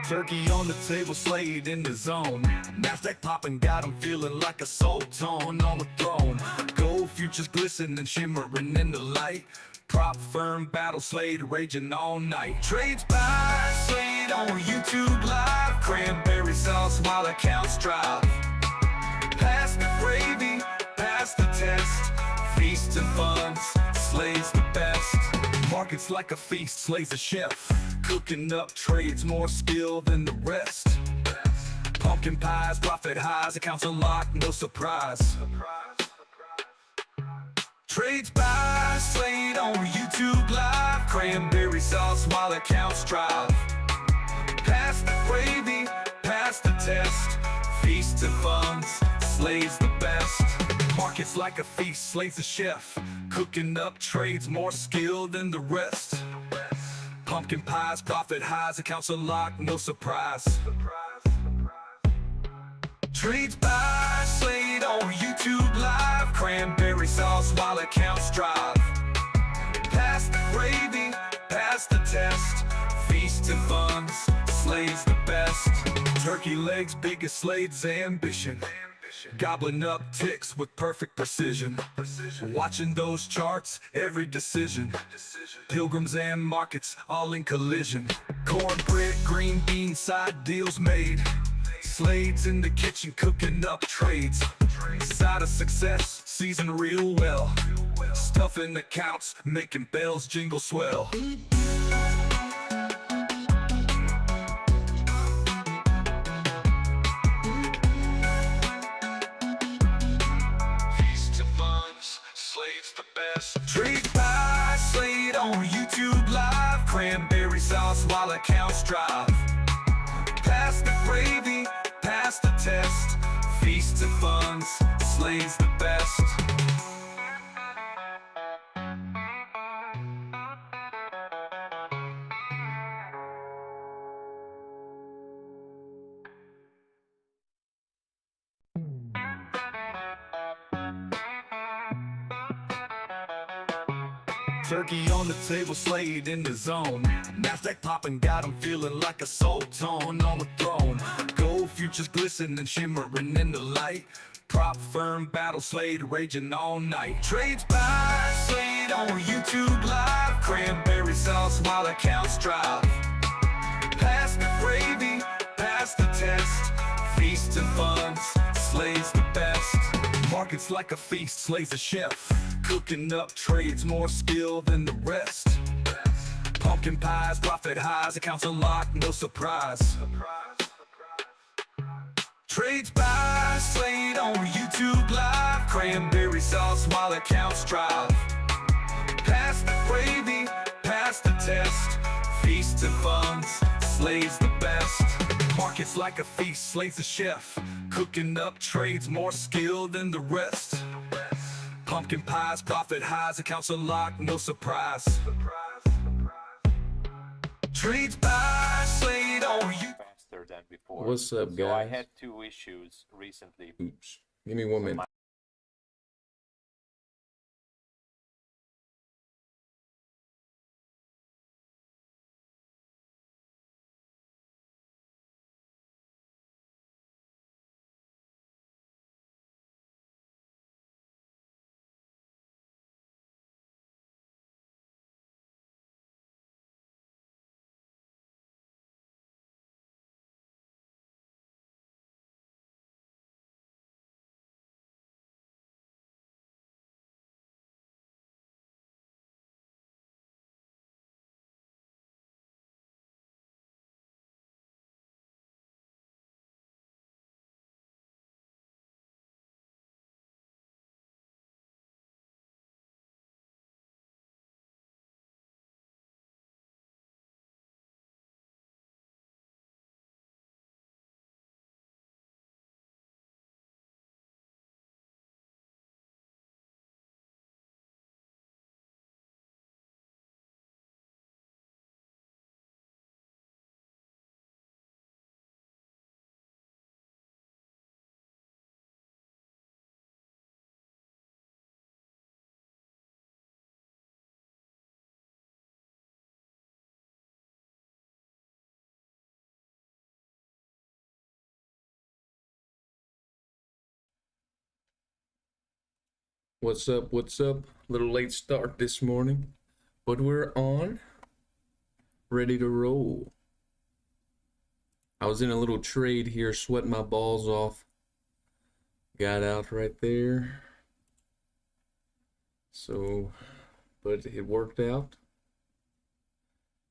Turkey on the table, slayed in the zone. Nasdaq popping, got him feeling like a soul tone on the throne. Gold futures glistening, shimmering in the light. Prop firm, battle slayed, raging all night. Trades by, slayed on YouTube live. Cranberry sauce while accounts drive. Pass the gravy, pass the test. Feast and funds, slays the best. Markets like a feast, slays a chef. Cooking up trades, more skill than the rest. Pumpkin pies, profit highs, accounts unlocked, no surprise. Trades by, slayed on YouTube live. Cranberry sauce while accounts drive. Pass the gravy, pass the test. Feast and funds, slays the best. Markets like a feast, slays the chef. Cooking up trades, more skill than the rest. Pumpkin pies, profit highs, accounts unlocked, no surprise. Trades by, slayed on YouTube live. Cranberry sauce while accounts drive. Pass the gravy, pass the test. Feast and funds, slays the best. Turkey legs, biggest slade's ambition. Gobbling up ticks with perfect precision. Watching those charts, every decision. Pilgrims and markets, all in collision. Cornbread, green bean, side deals made. Slades in the kitchen, cooking up trades. Side of success, season real well. Stuffing accounts, making bells jingle swell. Trade by, slayed on YouTube live. Cranberry sauce while accounts drive. Pass the gravy, pass the test. Feast and funds, slays the best. Turkey on the table, slayed in the zone. Nasdaq popping, got him feeling like a soul tone on the throne. Gold futures glistening, shimmering in the light. Prop firm, battle slayed, raging all night. Trades by, slayed on YouTube live. Cranberry sauce while accounts drive. Pass the gravy, pass the test. Feast and funds, slays the best. Markets like a feast, slays a chef. Cooking up trades, more skill than the rest. Pumpkin pies, profit highs, accounts unlocked, no surprise. Trades by, slayed on YouTube live. Cranberry sauce while accounts drive. Pass the gravy, pass the test. Feast and funds, slays the best. Markets like a feast, slays the chef. Cooking up trades, more skill than the rest. Pumpkin pies, profit highs, accounts unlocked, no surprise. Trades by, slayed on you. Faster than before. What's up, guys? So I had two issues recently. Oops. Give me 1 minute. What's up? What's up? Little late start this morning, but we're on, ready to roll. I was in a little trade here, sweating my balls off. Got out right there. So, but it worked out.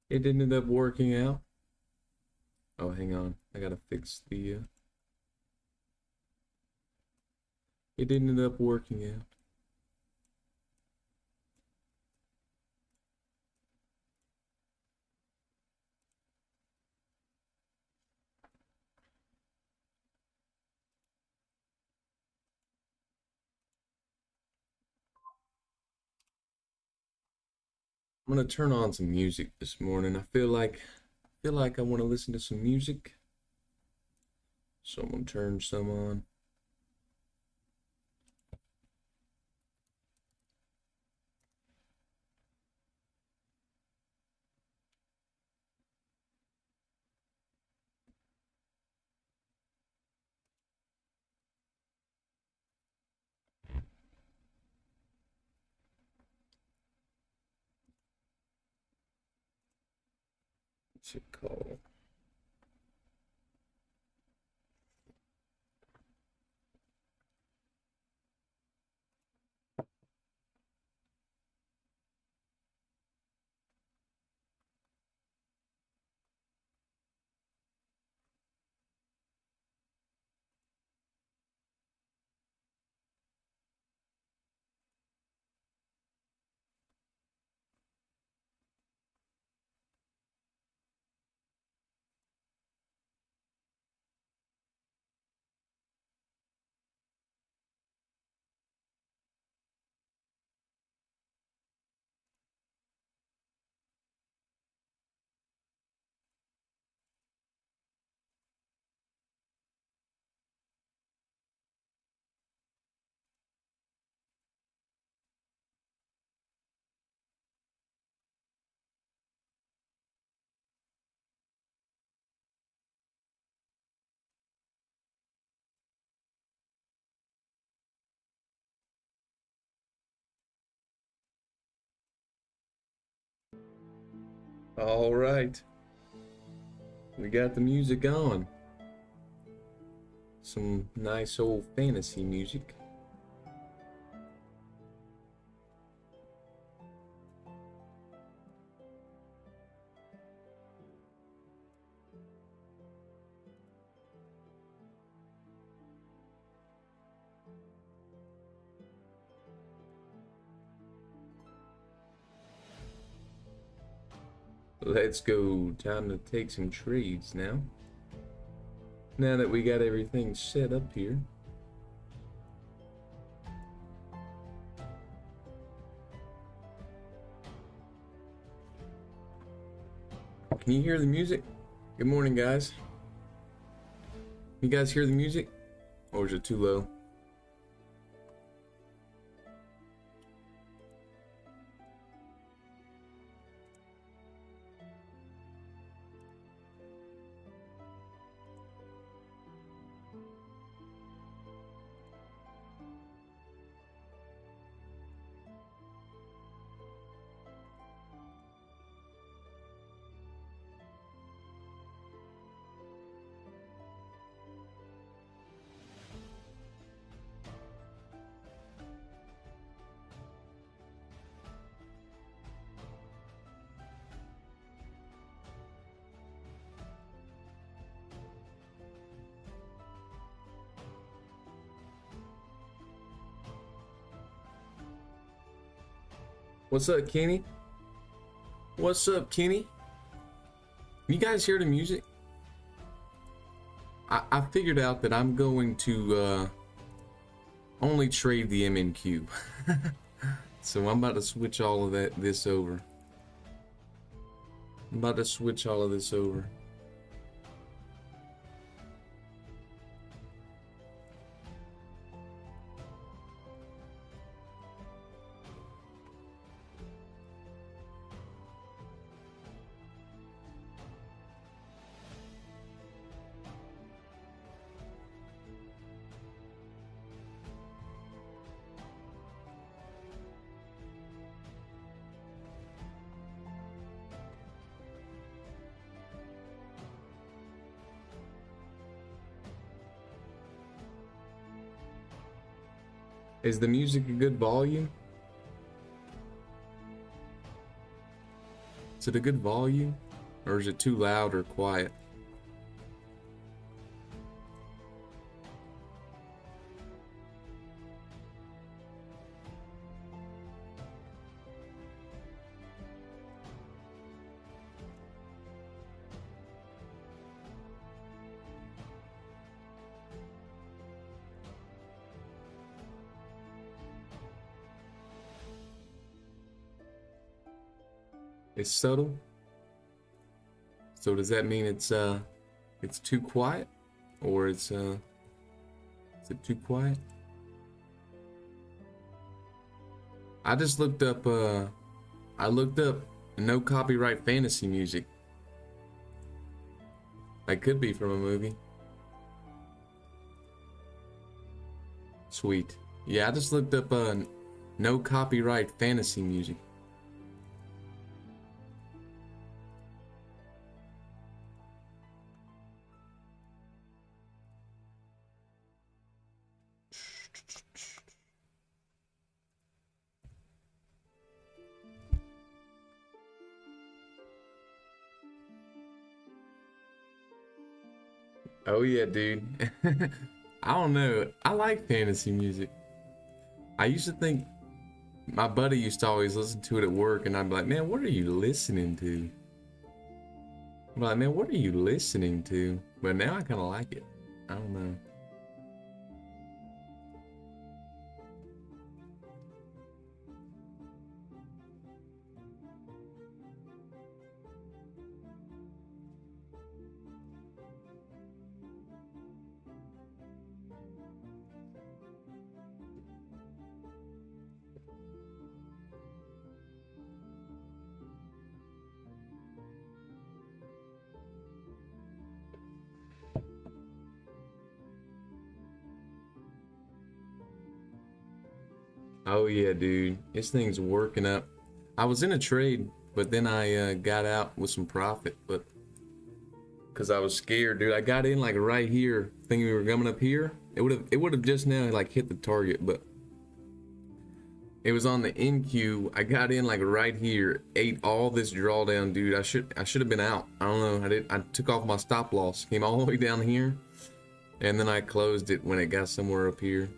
It ended up working out. Oh, hang on. I gotta fix the... It ended up working out. I'm gonna turn on some music this morning. I feel like I want to listen to some music. So I'm gonna turn some on. What's it called? All right. We got the music on. Some nice old fantasy music. Let's go. Time to take some trades now. Now that we got everything set up here. Can you hear the music? Good morning, guys. You guys hear the music? Or is it too low? What's up, Kenny? What's up, Kenny? You guys hear the music? I figured out that I'm going to only trade the MNQ. So I'm about to switch all of this over. I'm about to switch all of this over. Is the music a good volume? Is it a good volume? Or is it too loud or quiet? It's subtle. So does that mean it's too quiet, or is it too quiet? I just looked up no copyright fantasy music. That could be from a movie. Sweet. Yeah, I just looked up no copyright fantasy music. Oh yeah, dude. I don't know. I like fantasy music. I used to think my buddy used to always listen to it at work, and I'd be like, man, what are you listening to? I'm like, man, what are you listening to? But now I kind of like it. I don't know. Oh yeah, dude. This thing's working up. I was in a trade, but then I got out with some profit, but because I was scared, dude. I got in like right here, thinking we were coming up here. It would have just now like hit the target, but it was on the NQ. I got in like right here, ate all this drawdown, dude. I should have been out. I don't know. I took off my stop loss, came all the way down here, and then I closed it when it got somewhere up here.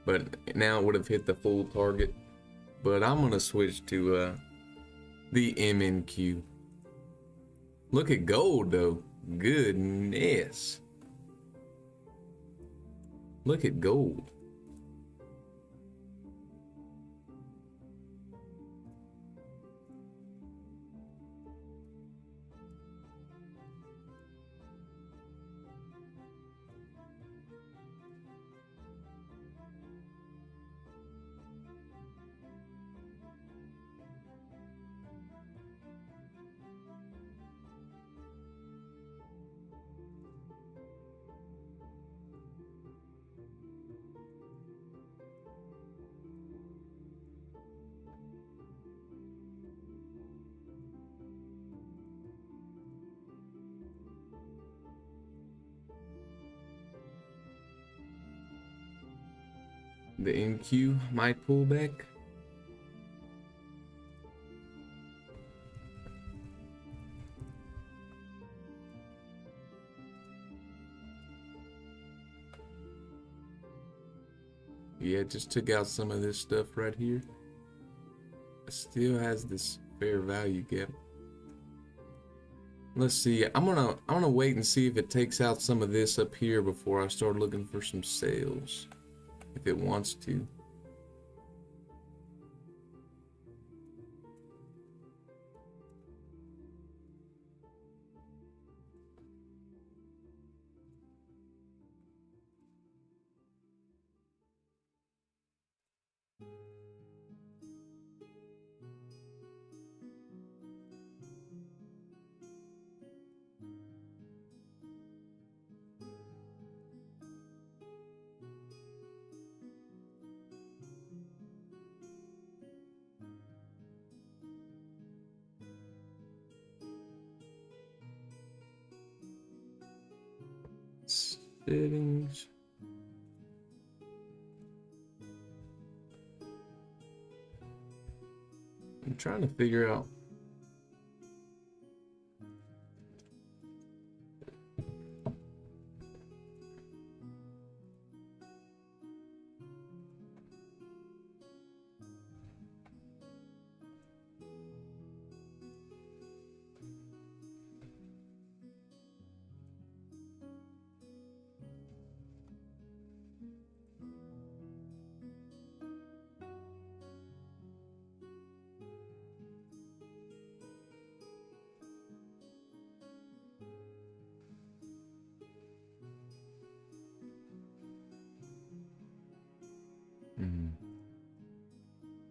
But now it would have hit the full target. But I'm gonna switch to the MNQ. Look at gold though. Goodness. Look at gold. The NQ might pull back. Yeah, it just took out some of this stuff right here. It still has this fair value gap. Let's see. I'm gonna wait and see if it takes out some of this up here before I start looking for some sales. If it wants to. Settings. I'm trying to figure out.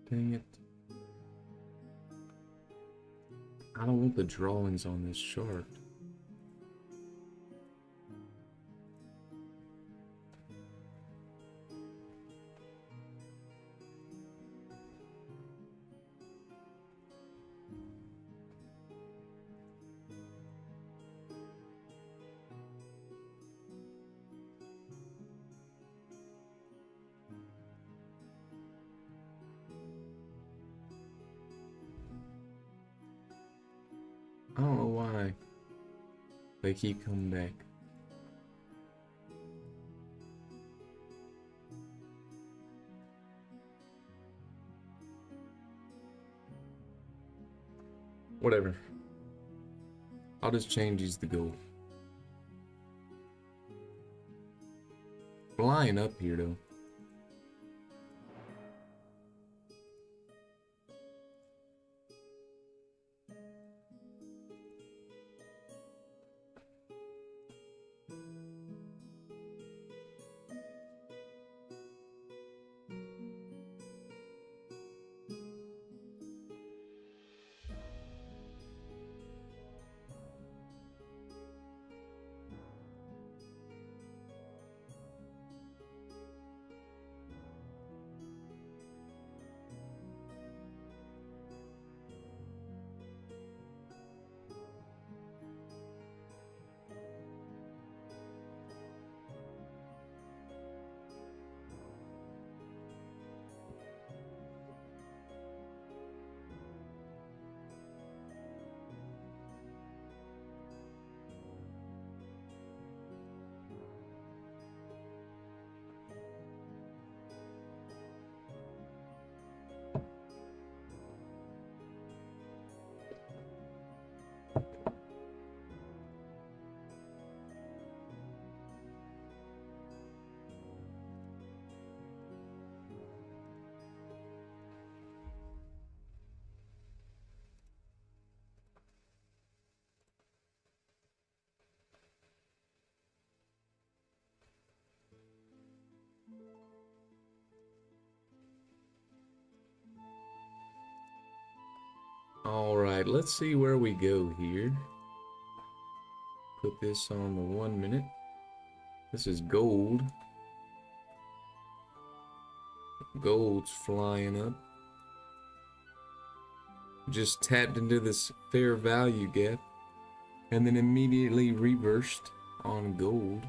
Dang it. I don't want the drawings on this chart. I don't know why they keep coming back. Whatever. I'll just change these to gold. Flying up here though. Alright, let's see where we go here. Put this on the 1 minute. This is gold. Gold's flying up. Just tapped into this fair value gap and then immediately reversed on gold.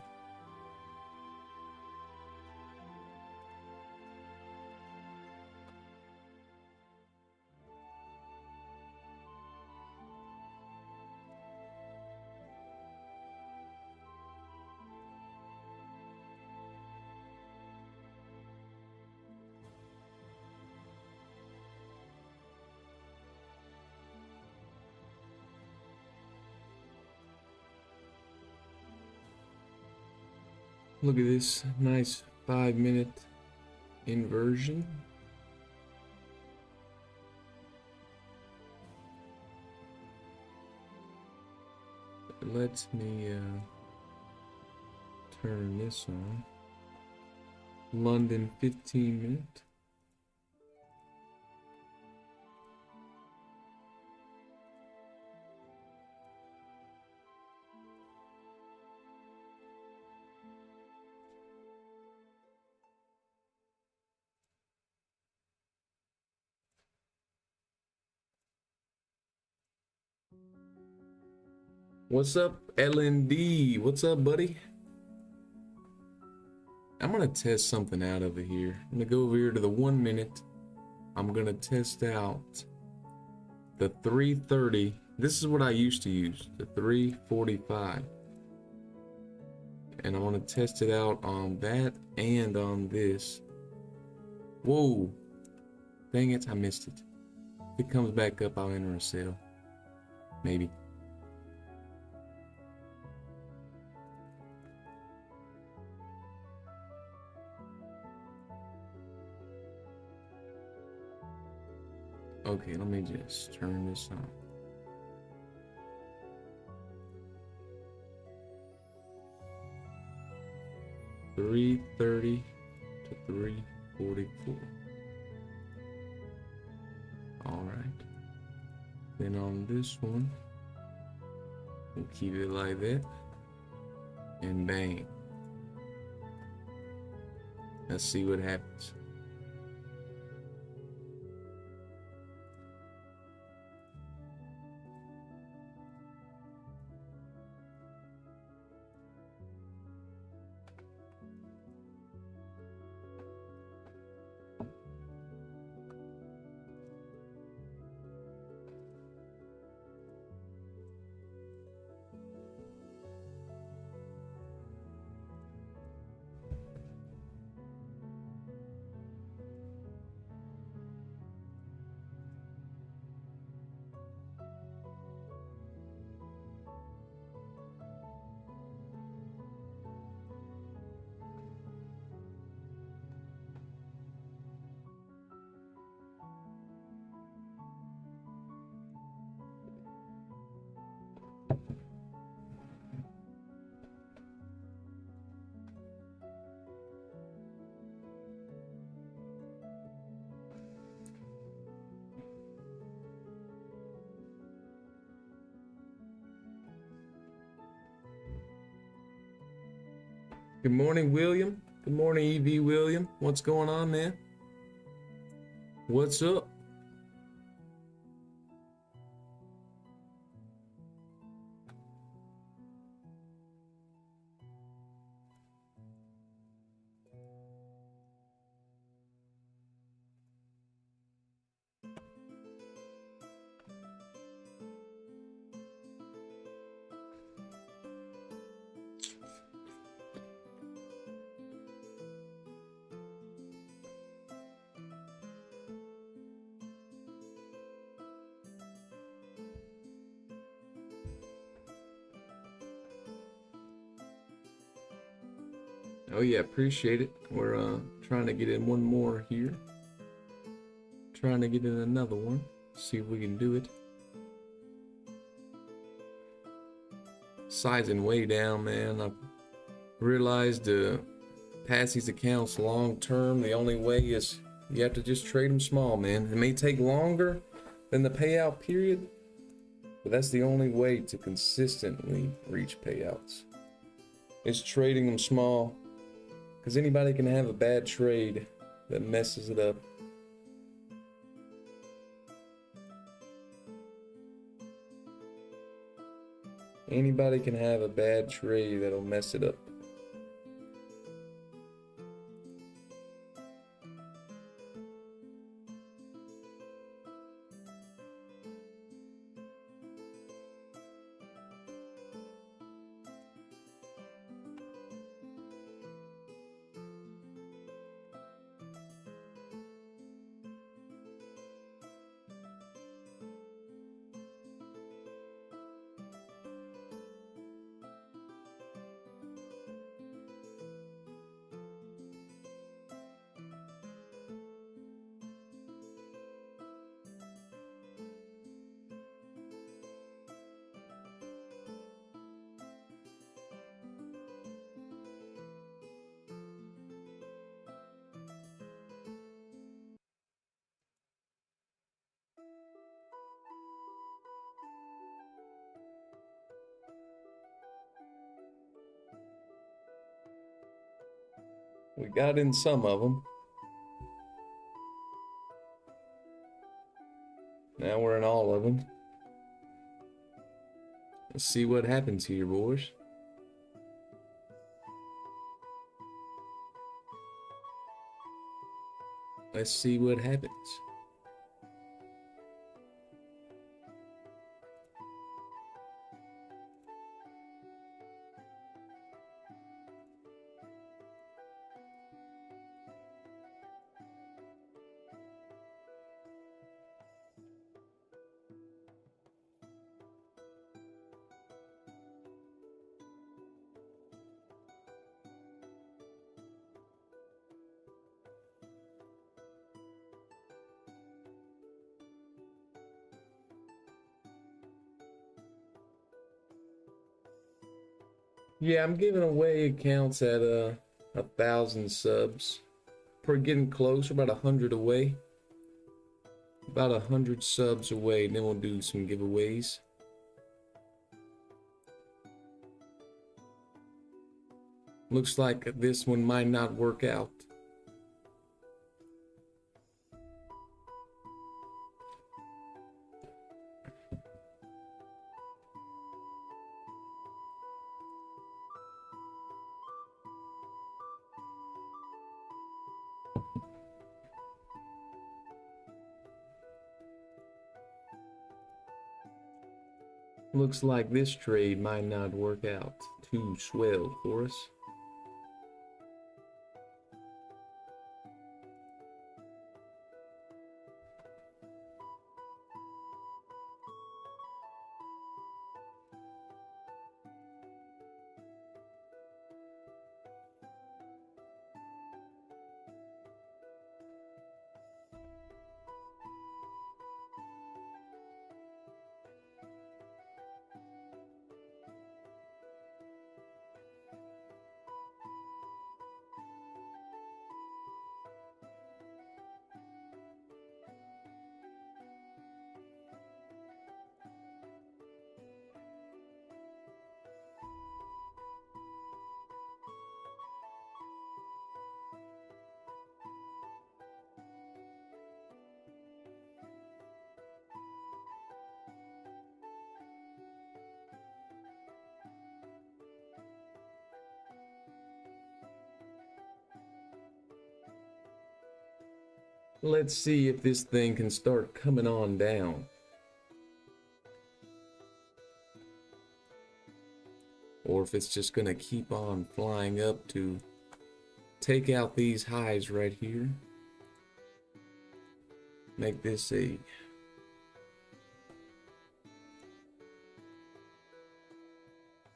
Look at this nice 5-minute inversion. Let me turn this on. London 15-minute. What's up, LND? What's up, buddy? I'm gonna test something out over here. I'm gonna go over here to the 1 minute. I'm gonna test out the 330. This is what I used to use, the 345. And I want to test it out on that and on this. Whoa. Dang it, I missed it. If it comes back up, I'll enter a sale. Maybe. Okay, let me just turn this on. $330 to $344. All right. Then on this one, we'll keep it like that, and bang. Let's see what happens. Good morning, William. Good morning, EV William. What's going on, man? What's up? Oh yeah, appreciate it. We're trying to get in one more here. Trying to get in another one. See if we can do it. Sizing way down, man. I've realized to pass these accounts long term, the only way is you have to just trade them small, man. It may take longer than the payout period, but that's the only way to consistently reach payouts. It's trading them small. Because anybody can have a bad trade that messes it up. Anybody can have a bad trade that'll mess it up. We got in some of them. Now we're in all of them. Let's see what happens here, boys. Let's see what happens. Yeah, I'm giving away accounts at 1,000 subs. We're getting close. We're about 100 away. About 100 subs away, and then we'll do some giveaways. Looks like this one might not work out. Looks like this trade might not work out too swell for us. Let's see if this thing can start coming on down. Or if it's just gonna keep on flying up to take out these highs right here. Make this a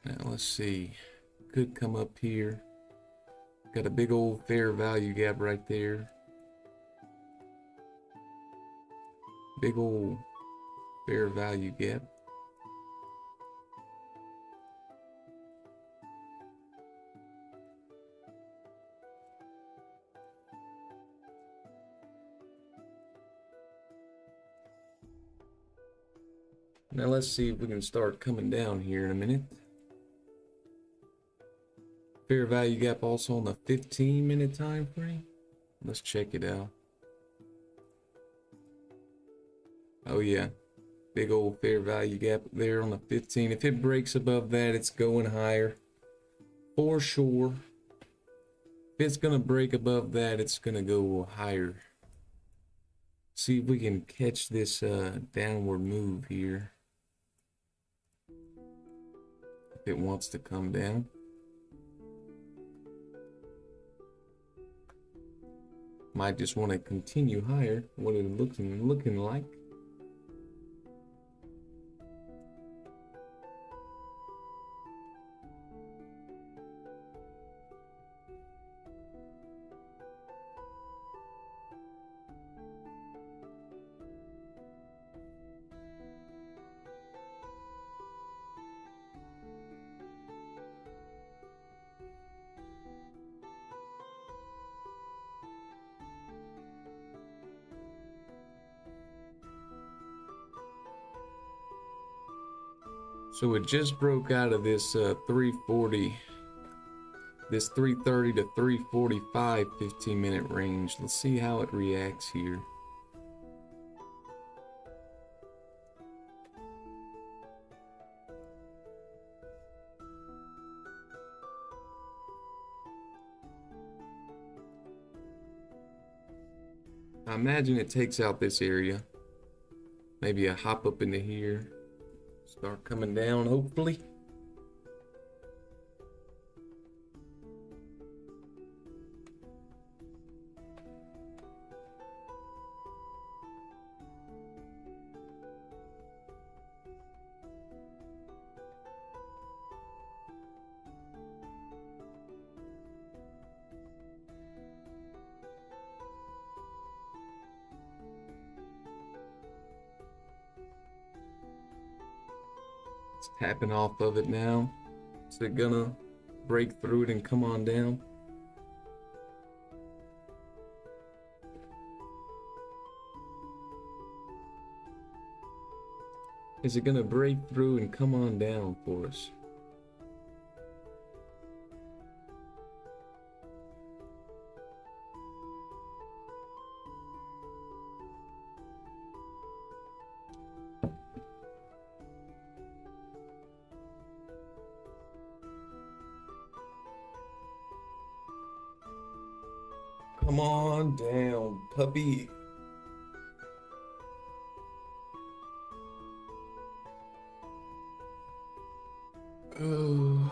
now let's see. Could come up here. Got a big old fair value gap right there. Big old fair value gap. Now let's see if we can start coming down here in a minute. Fair value gap also on the 15-minute time frame. Let's check it out. Oh yeah, big old fair value gap there on the 15. If it breaks above that, it's going higher for sure. If it's gonna break above that, it's gonna go higher. See if we can catch this downward move here. If it wants to come down. Might just want to continue higher. What it looking like. So it just broke out of this 340, this 330 to 345 15-minute range. Let's see how it reacts here. I imagine it takes out this area. Maybe a hop up into here. Start coming down, hopefully. It's tapping off of it now. Is it gonna break through it and come on down? Is it gonna break through and come on down for us? Come on down, puppy. Oh.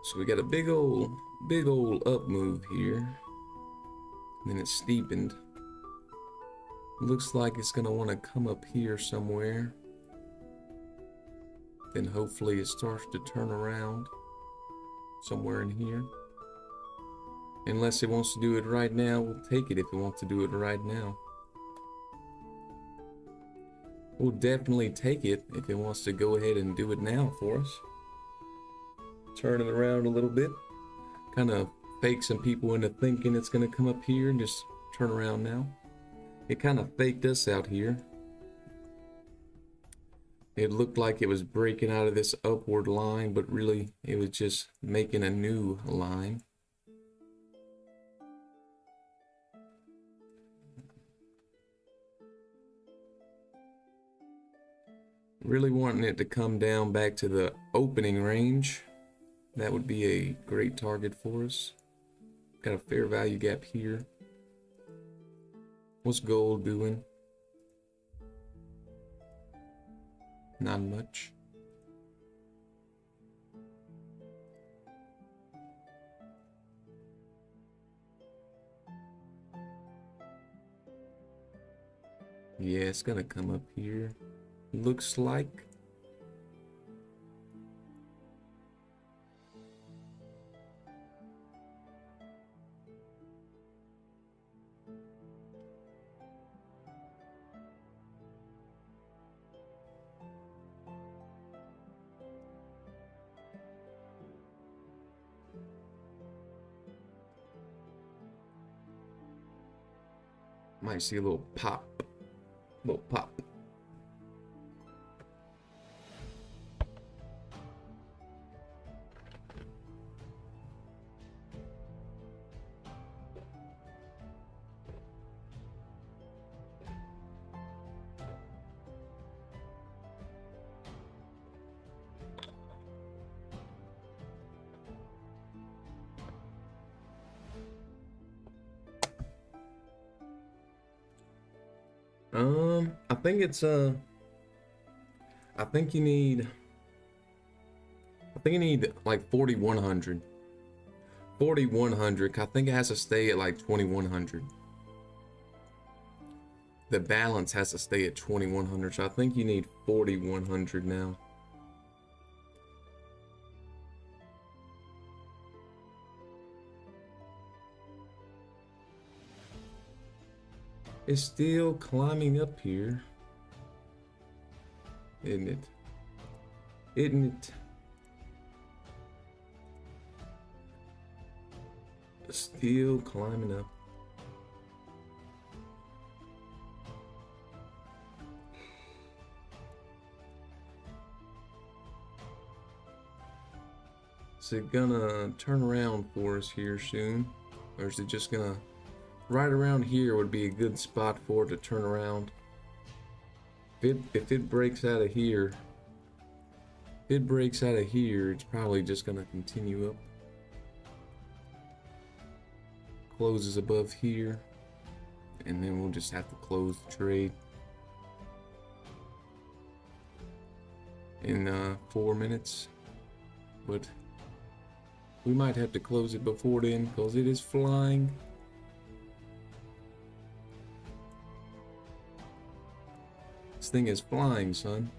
So we got a big old up move here. And then it's steepened. Looks like it's gonna want to come up here somewhere. Then hopefully it starts to turn around somewhere in here. Unless it wants to do it right now, we'll take it if it wants to do it right now. We'll definitely take it if it wants to go ahead and do it now for us. Turn it around a little bit. Kind of fake some people into thinking it's going to come up here and just turn around now. It kind of faked us out here. It looked like it was breaking out of this upward line, but really it was just making a new line. Really wanting it to come down back to the opening range. That would be a great target for us. Got a fair value gap here. What's gold doing? Not much. Yeah, it's gonna come up here. Looks like. Might see a little pop. Little pop. I think it's I think you need like 4,100. 4,100. I think it has to stay at like 2,100. The balance has to stay at 2,100, so I think you need 4,100 now. It's still climbing up here, isn't it? Isn't it? Still climbing up. Is it gonna turn around for us here soon? Or is it just gonna... Right around here would be a good spot for it to turn around. If it breaks out of here... If it breaks out of here, it's probably just gonna continue up. Closes above here. And then we'll just have to close the trade. In 4 minutes. But... we might have to close it before then, because it is flying. This thing is flying, son.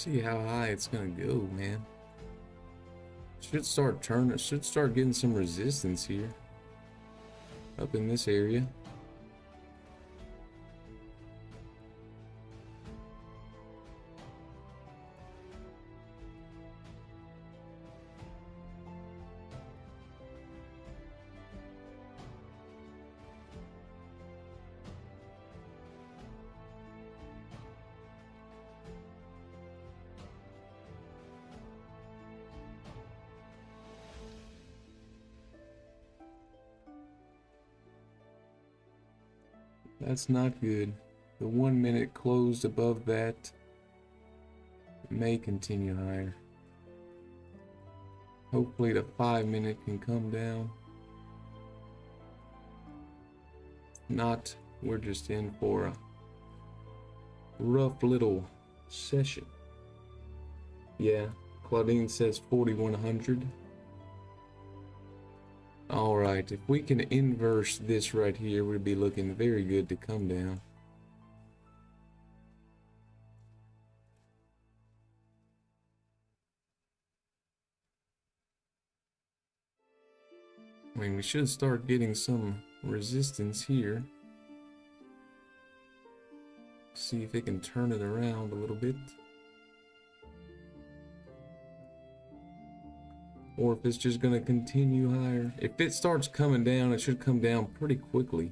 See how high it's gonna go, man. Should start turning, should start getting some resistance here. Up in this area. That's not good. The 1 minute closed above that. It may continue higher. Hopefully the 5 minute can come down. If not, we're just in for a rough little session. Yeah, Claudine says 4100. Alright, if we can inverse this right here, we'd be looking very good to come down. I mean, we should start getting some resistance here. See if it can turn it around a little bit. Or if it's just going to continue higher. If it starts coming down, it should come down pretty quickly.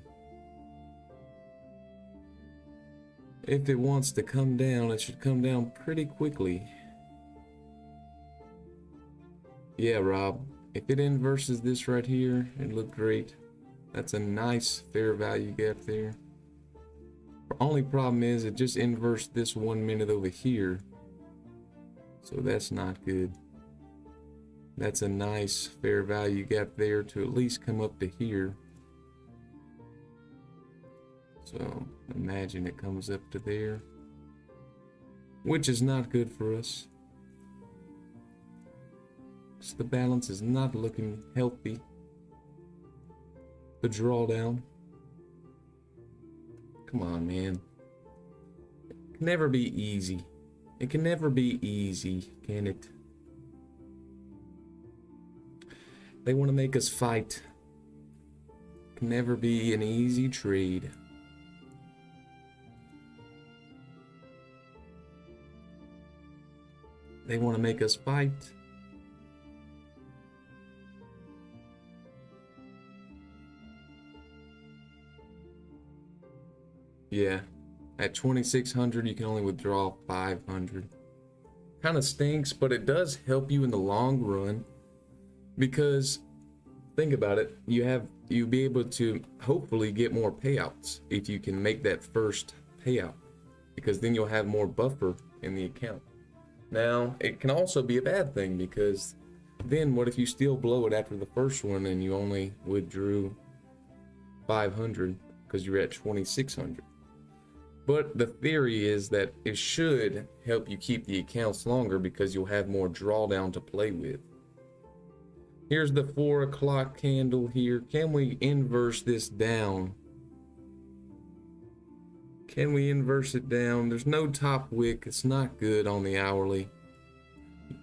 If it wants to come down, it should come down pretty quickly. Yeah, Rob. If it inverses this right here, it'd look great. That's a nice fair value gap there. The only problem is it just inversed this 1 minute over here. So that's not good. That's a nice fair value gap there to at least come up to here. So imagine it comes up to there, which is not good for us. So the balance is not looking healthy. The drawdown. Come on, man. It can never be easy. It can never be easy, can it? They want to make us fight. It can never be an easy trade. They want to make us fight. Yeah, at 2600 you can only withdraw 500. Kind of stinks, but it does help you in the long run. Because think about it, you'll be able to hopefully get more payouts if you can make that first payout, because then you'll have more buffer in the account. Now it can also be a bad thing, because then what if you still blow it after the first one and you only withdrew 500 because you're at 2600? But the theory is that it should help you keep the accounts longer because you'll have more drawdown to play with. Here's the 4 o'clock candle here. Can we inverse this down? Can we inverse it down? There's no top wick. It's not good on the hourly.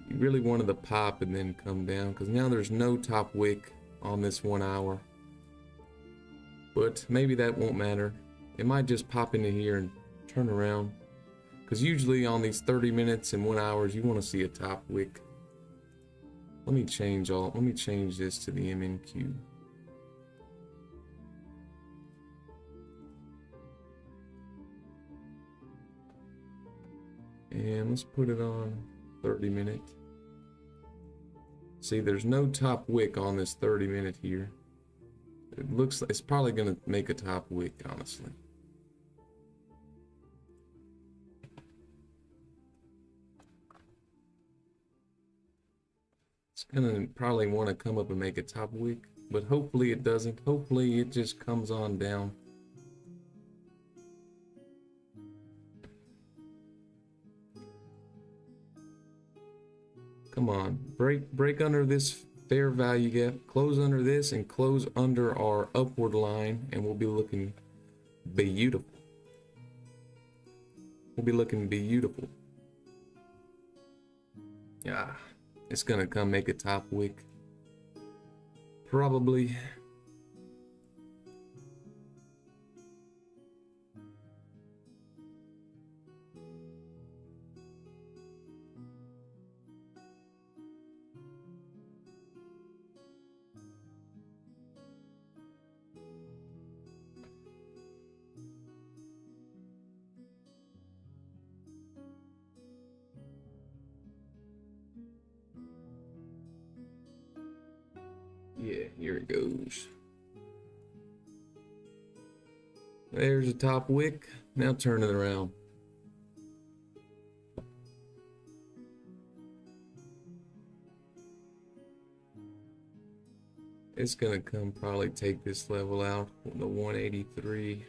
You really wanted to pop and then come down, because now there's no top wick on this 1 hour. But maybe that won't matter. It might just pop into here and turn around, because usually on these 30 minutes and 1 hours you want to see a top wick. Let me change this to the MNQ. And let's put it on 30 minute. See, there's no top wick on this 30 minute here. It looks like it's probably gonna make a top wick, honestly. It's gonna probably want to come up and make a top wick, but hopefully it doesn't. Hopefully it just comes on down. Come on, break under this fair value gap, close under this, and close under our upward line, and we'll be looking beautiful. We'll be looking beautiful. Yeah, it's gonna come make a top wick. Probably. Yeah, here it goes. There's a top wick. Now turn it around. It's gonna come probably take this level out, the 183.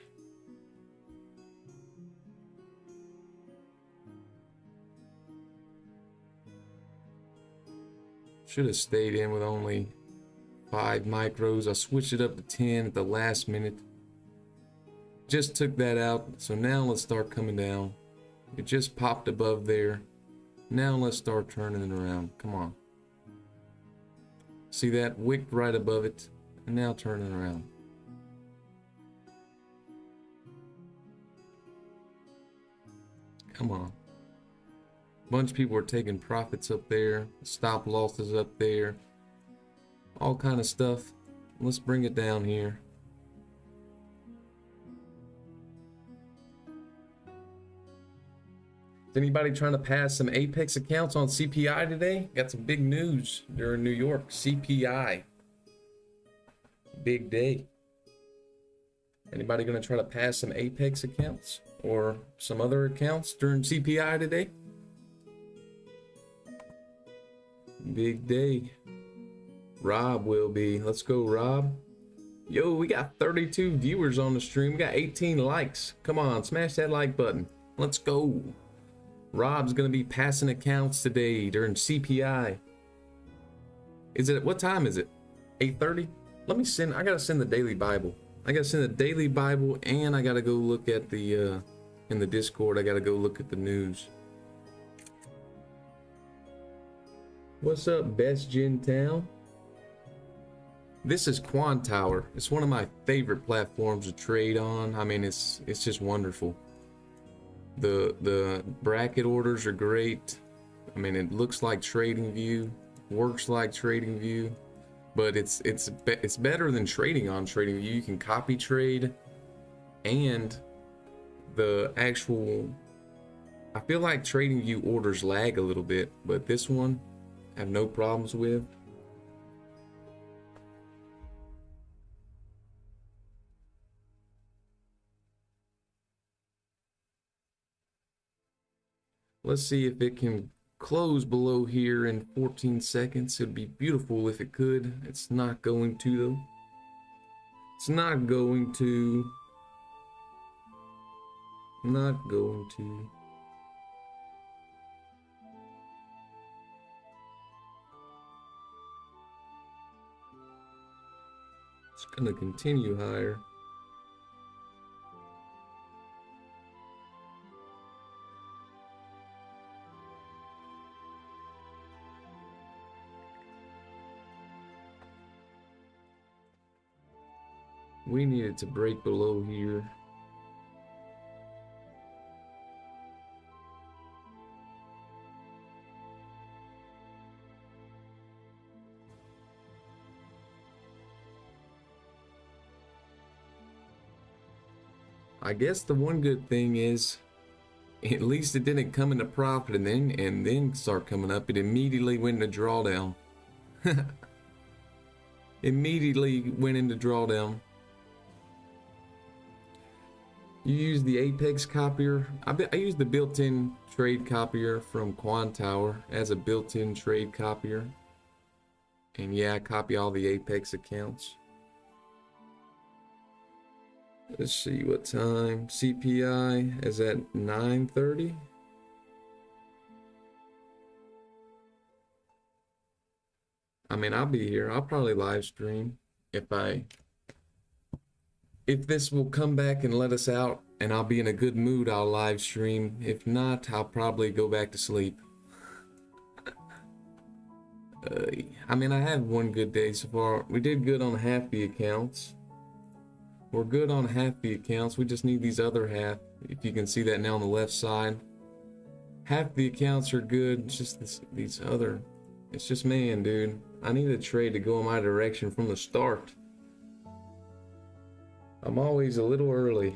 Should have stayed in with only 5 micros. I switched it up to 10 at the last minute. Just took that out, so now let's start coming down. It just popped above there. Now let's start turning it around. Come on. See that? Wicked right above it. And now turn it around. Come on. Bunch of people are taking profits up there. Stop losses up there. All kind of stuff. Let's bring it down here. Is anybody trying to pass some Apex accounts on CPI today? Got some big news during New York. CPI. Big day. Anybody gonna try to pass some Apex accounts or some other accounts during CPI today? Big day. Rob will be. Let's go, Rob. Yo, we got 32 viewers on the stream. We got 18 likes. Come on, smash that like button. Let's go. Rob's gonna be passing accounts today during CPI. Is it, what time is it? 8:30? Let me send, I gotta send the Daily Bible. I gotta send the Daily Bible, and I gotta go look at the, in the Discord, I gotta go look at the news. What's up, Best Gen Town? This is Quantower. It's one of my favorite platforms to trade on. I mean, it's just wonderful. The bracket orders are great. I mean, it looks like TradingView, works like TradingView, but it's better than trading on TradingView. You can copy trade, and the actual, I feel like TradingView orders lag a little bit, but this one I have no problems with. Let's see if it can close below here in 14 seconds. It'd be beautiful if it could. It's not going to, though. It's not going to. Not going to. It's gonna continue higher. We needed to break below here. I guess the one good thing is, at least it didn't come into profit and then start coming up. It immediately went into drawdown. Immediately went into drawdown. You use the Apex copier. I use the built-in trade copier from Quantower as a built-in trade copier. And yeah, I copy all the Apex accounts. Let's see what time. CPI is at 9:30. I mean, I'll be here. I'll probably live stream if this will come back and let us out and I'll be in a good mood, I'll live stream. If not, I'll probably go back to sleep. I mean, I have one good day so far. We did good on half the accounts. We're good on half the accounts. We just need these other half. If you can see that now on the left side. Half the accounts are good. It's just these other. It's just, man, dude. I need a trade to go in my direction from the start. I'm always a little early.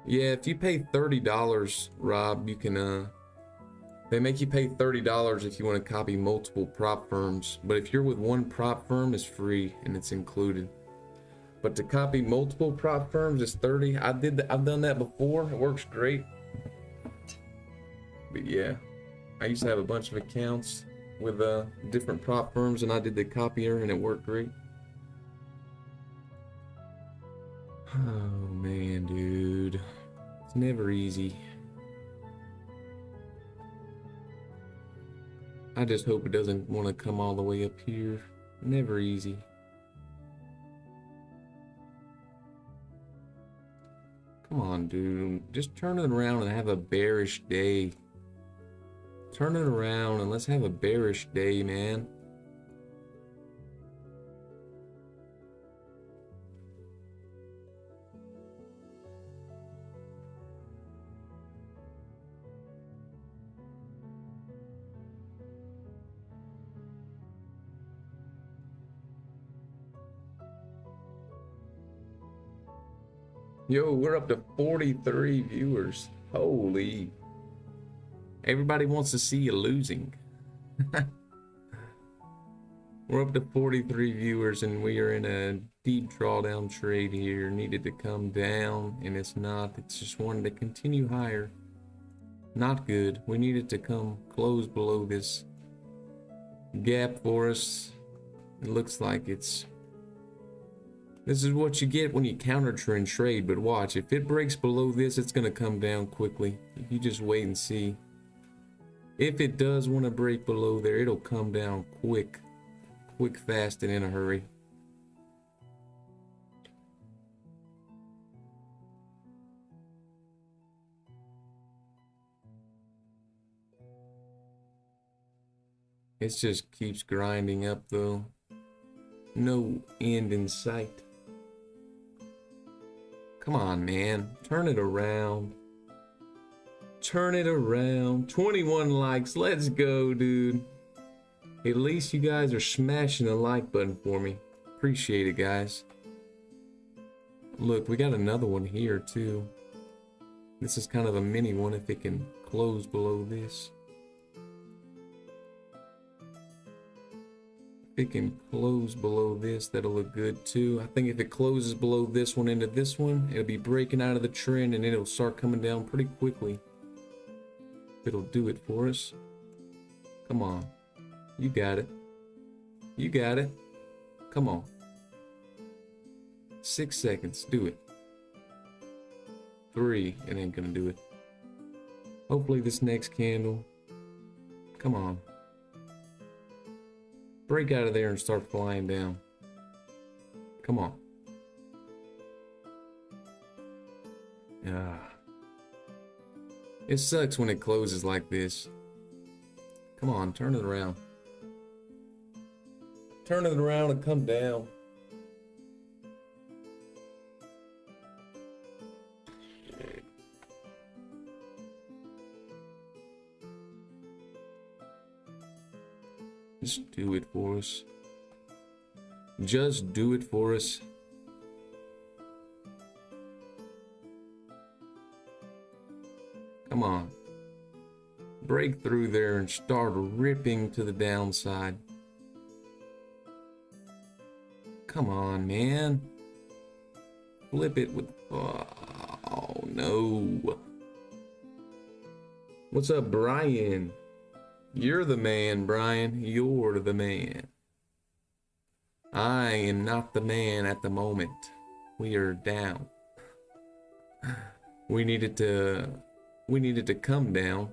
Yeah, if you pay $30, Rob, you can, they make you pay $30 if you want to copy multiple prop firms. But if you're with one prop firm, it's free and it's included. But to copy multiple prop firms is $30. I've done that before. It works great. But yeah, I used to have a bunch of accounts with different prop firms, and I did the copier, and it worked great. Oh man, dude, it's never easy. I just hope it doesn't want to come all the way up here. Never easy. Come on, dude. Just turn it around and have a bearish day. Turn it around and let's have a bearish day, man. Yo, we're up to 43 viewers. Holy. Everybody wants to see you losing. We're up to 43 viewers and we are in a deep drawdown trade here. Needed to come down and it's not. It's just wanting to continue higher. Not good. We needed to come close below this gap for us. It looks like it's... This is what you get when you counter trend trade, but watch, if it breaks below this, it's going to come down quickly. If you just wait and see. If it does want to break below there, it'll come down quick, fast, and in a hurry. It just keeps grinding up though. No end in sight. Come on, man. Turn it around. Turn it around. 21 likes. Let's go, dude. At least you guys are smashing the like button for me. Appreciate it, guys. Look, we got another one here, too. This is kind of a mini one if it can close below this. It can close below this, that'll look good too. I think if it closes below this one into this one, it'll be breaking out of the trend and it'll start coming down pretty quickly. It'll do it for us. Come on. You got it. You got it. Come on. 6 seconds. Do it. 3. It ain't gonna do it. Hopefully this next candle. Come on. Break out of there and start flying down. Come on. It sucks when it closes like this. Come on, turn it around. Turn it around and come down. Just do it for us. Just do it for us. Come on. Break through there and start ripping to the downside. Come on, man. Flip it with... Oh, no. What's up, Brian? You're the man, Brian. You're the man. I am not the man at the moment. We are down. We needed to come down.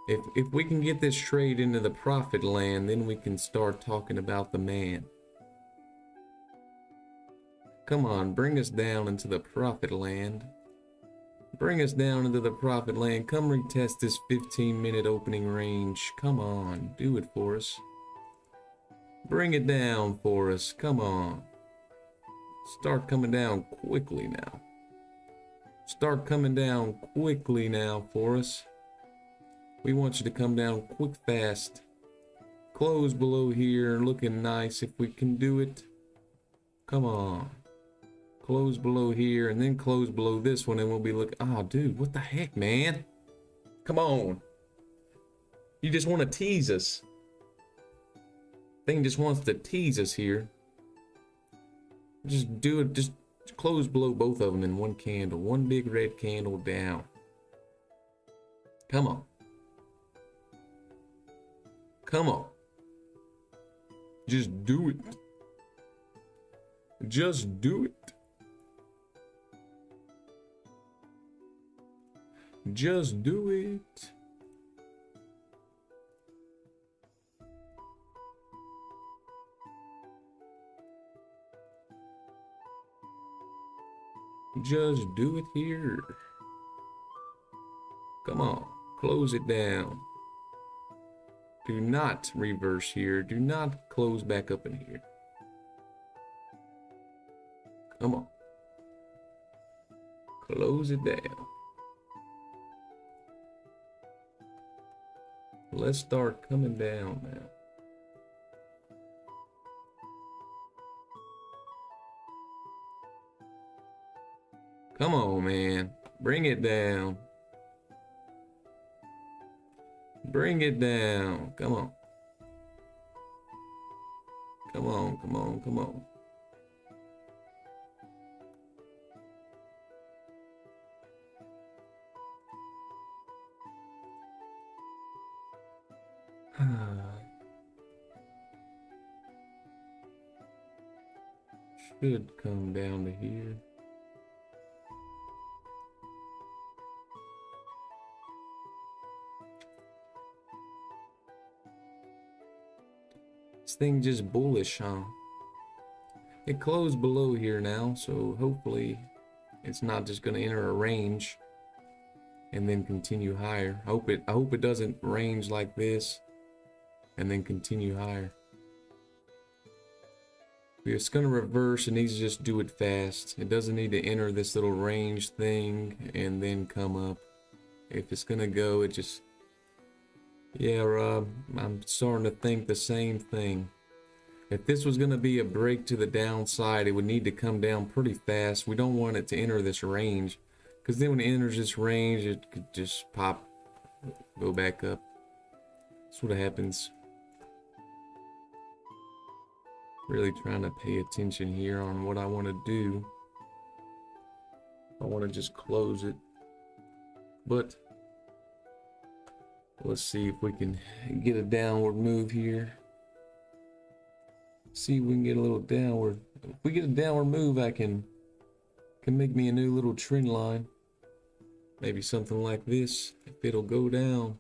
If we can get this trade into the profit land, then we can start talking about the man. Come on, bring us down into the profit land. Bring us down into the profit land. Come retest this 15-minute opening range. Come on, do it for us. Bring it down for us. Come on. Start coming down quickly now. Start coming down quickly now for us. We want you to come down quick, fast. Close below here, looking nice if we can do it. Come on. Close below here and then close below this one and we'll be looking. Oh, dude, what the heck, man? Come on. You just want to tease us. Thing just wants to tease us here. Just do it. Just close below both of them in one candle. One big red candle down. Come on. Come on. Just do it. Just do it. Just do it. Just do it here. Come on, close it down. Do not reverse here. Do not close back up in here. Come on. Close it down. Let's start coming down now. Come on, man. Bring it down. Bring it down. Come on. Come on, come on, come on. Should come down to here. This thing just bullish, huh? It closed below here now, so hopefully it's not just gonna enter a range and then continue higher. I hope it doesn't range like this and then continue higher. If it's gonna reverse, it needs to just do it fast. It doesn't need to enter this little range thing and then come up. If it's gonna go, it just... Yeah, Rob, I'm starting to think the same thing. If this was gonna be a break to the downside, it would need to come down pretty fast. We don't want it to enter this range, because then when it enters this range, it could just pop, go back up. That's what happens. Really trying to pay attention here on what I want to do. I want to just close it, but let's see if we can get a downward move here. See if we can get a little downward. If we get a downward move, I can make me a new little trend line. Maybe something like this, if it'll go down.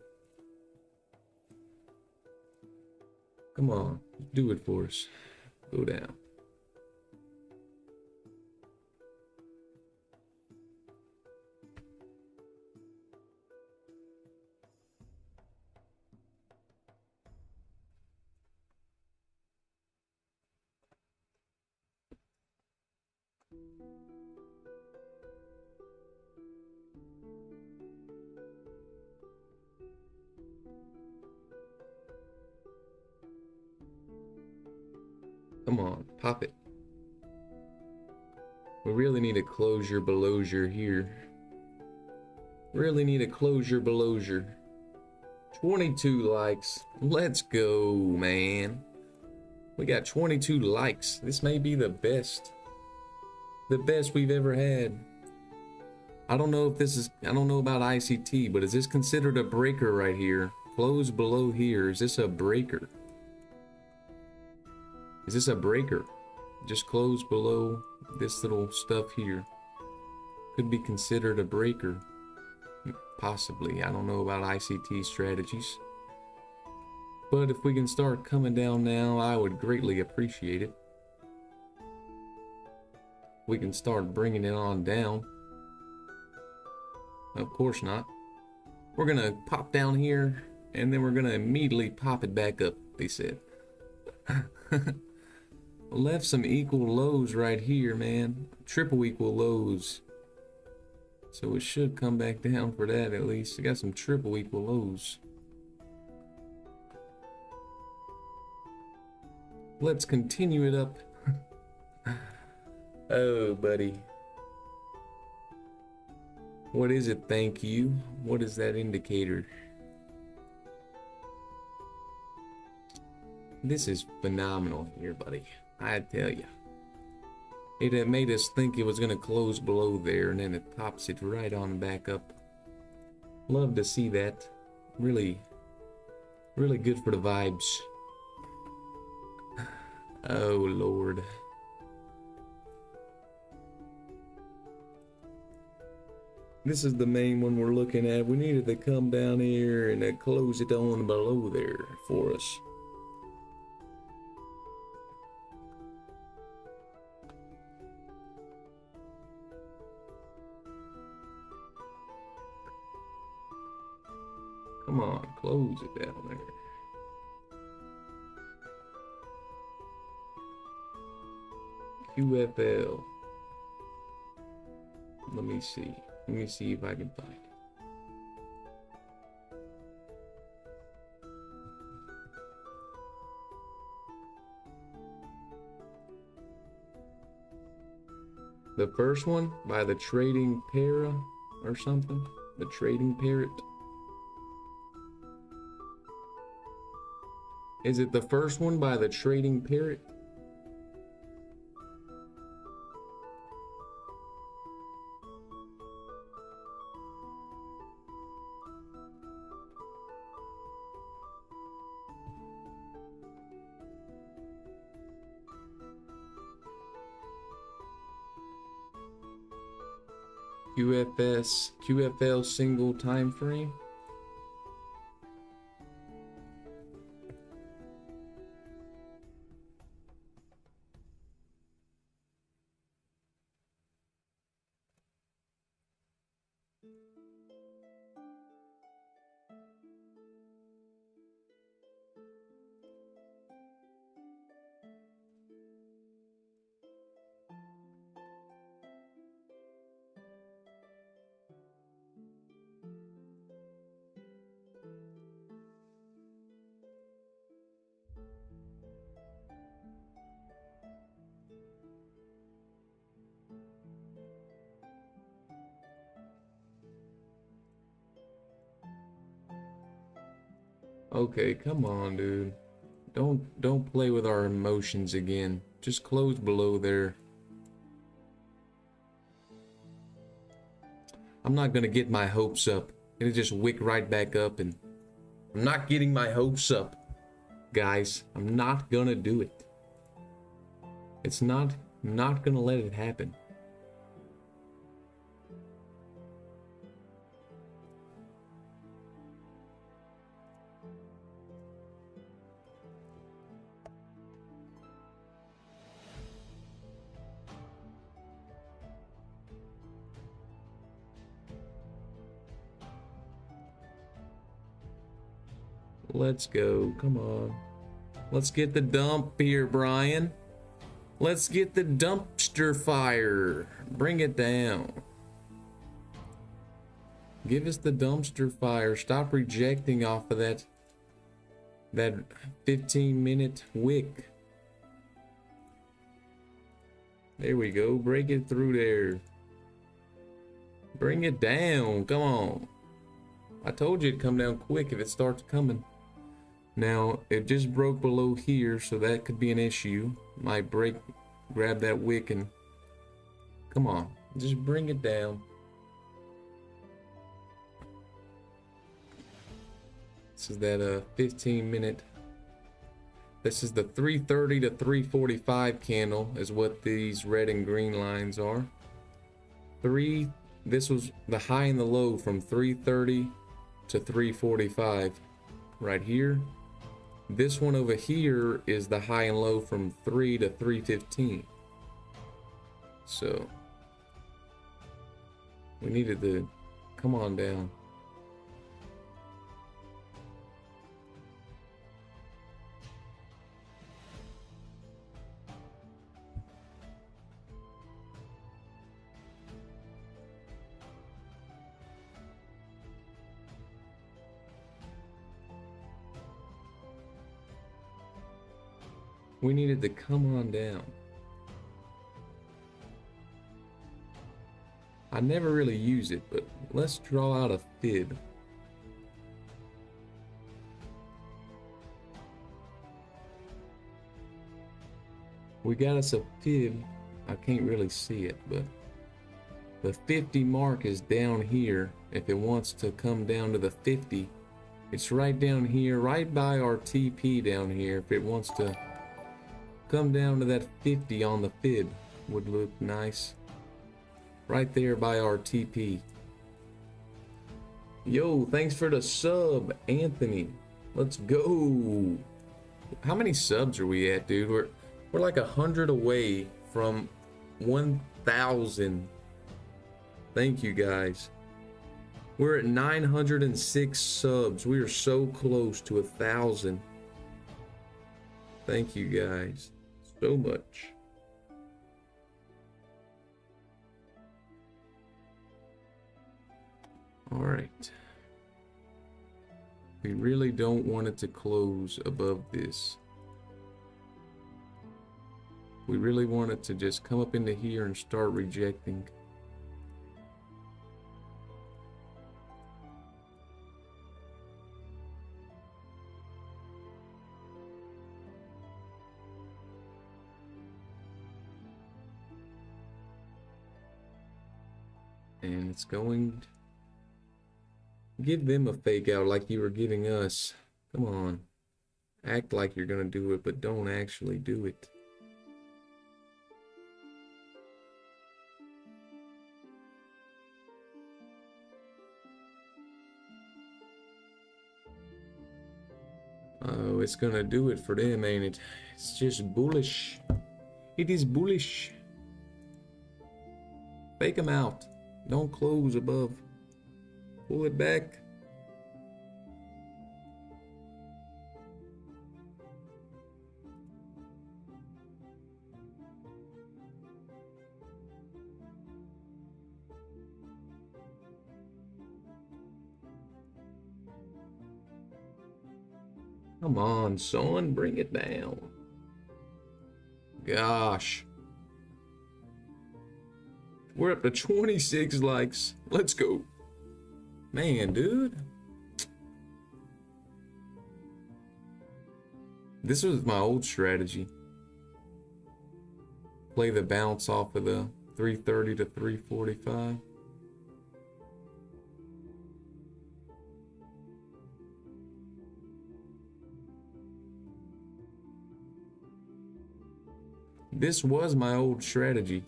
Come on, do it for us. Go down. Come on, pop it. We really need a closure belowsure here. Really need a closure belowsure. 22 likes. Let's go, man. We got 22 likes. This may be the best we've ever had. I don't know if this is, I don't know about ICT, but is this considered a breaker right here? Close below here. Is this a breaker? Is this a breaker? Just close below this little stuff here. Could be considered a breaker. Possibly. I don't know about ICT strategies. But if we can start coming down now, I would greatly appreciate it. We can start bringing it on down. Of course not. We're gonna pop down here, and then we're gonna immediately pop it back up, they said. Left some equal lows right here, man. Triple equal lows. So it should come back down for that at least. I got some triple equal lows. Let's continue it up. Oh, buddy. What is it? Thank you. What is that indicator? This is phenomenal here, buddy. I tell you. It had made us think it was going to close below there, and then it pops it right on back up. Love to see that. Really, really good for the vibes. Oh, Lord. This is the main one we're looking at. We needed to come down here and close it on below there for us. Come on, close it down there. QFL. Let me see. Let me see if I can find it. The first one by the Trading Para or something. The Trading Parrot. Is it the first one by the Trading Parrot? QFL single time frame. Okay, come on, dude. Don't play with our emotions again. Just close below there. I'm not gonna get my hopes up. It'll just wick right back up, and I'm not getting my hopes up, guys. I'm not gonna do it. It's not gonna let it happen. Let's go. Come on. Let's get the dump here, Brian. Let's get the dumpster fire. Bring it down. Give us the dumpster fire. Stop rejecting off of that 15-minute wick. There we go. Break it through there. Bring it down. Come on. I told you it'd come down quick if it starts coming. Now, it just broke below here, so that could be an issue. Might break, grab that wick and... Come on, just bring it down. This is that 15-minute... This is the 330 to 345 candle is what these red and green lines are. This was the high and the low from 330 to 345 right here. This one over here is the high and low from 3 to 315. So we needed to Come on down. We needed to come on down. I never really use it, but let's draw out a fib. We got us a fib. I can't really see it, but the 50 mark is down here. If it wants to come down to the 50, it's right down here, right by our TP down here. If it wants to come down to that 50 on the fib, would look nice. Right there by our TP. Yo, thanks for the sub, Anthony. Let's go. How many subs are we at, dude? We're like 100 away from 1,000. Thank you, guys. We're at 906 subs. We are so close to 1,000. Thank you, guys, so much. All right. We really don't want it to close above this. We really want it to just come up into here and start rejecting. And it's going... Give them a fake out like you were giving us. Come on. Act like you're gonna do it, but don't actually do it. Oh, it's gonna do it for them, ain't it? It's just bullish. It is bullish. Fake them out. Don't close above. Pull it back. Come on, son, bring it down. Gosh. We're up to 26 likes. Let's go. Man, dude. This was my old strategy. Play the bounce off of the 330 to 345. This was my old strategy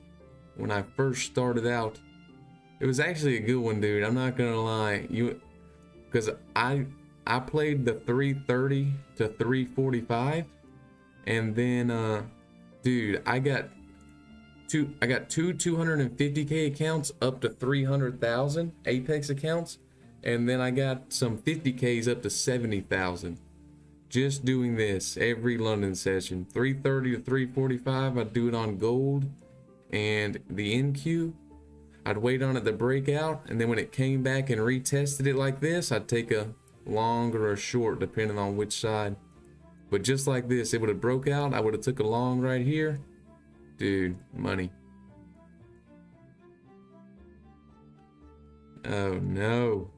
when I first started out. It was actually a good one, dude. I'm not gonna lie. Because I played the 330 to 345, and then dude, I got two 250k accounts up to 300,000 Apex accounts, and then I got some 50ks up to 70,000. Just doing this every London session. 330 to 345, I'd do it on gold, and the NQ, I'd wait on it to break out, and then when it came back and retested it like this, I'd take a long or a short depending on which side. But just like this, it would have broke out, I would have took a long right here. Dude, money. Oh no.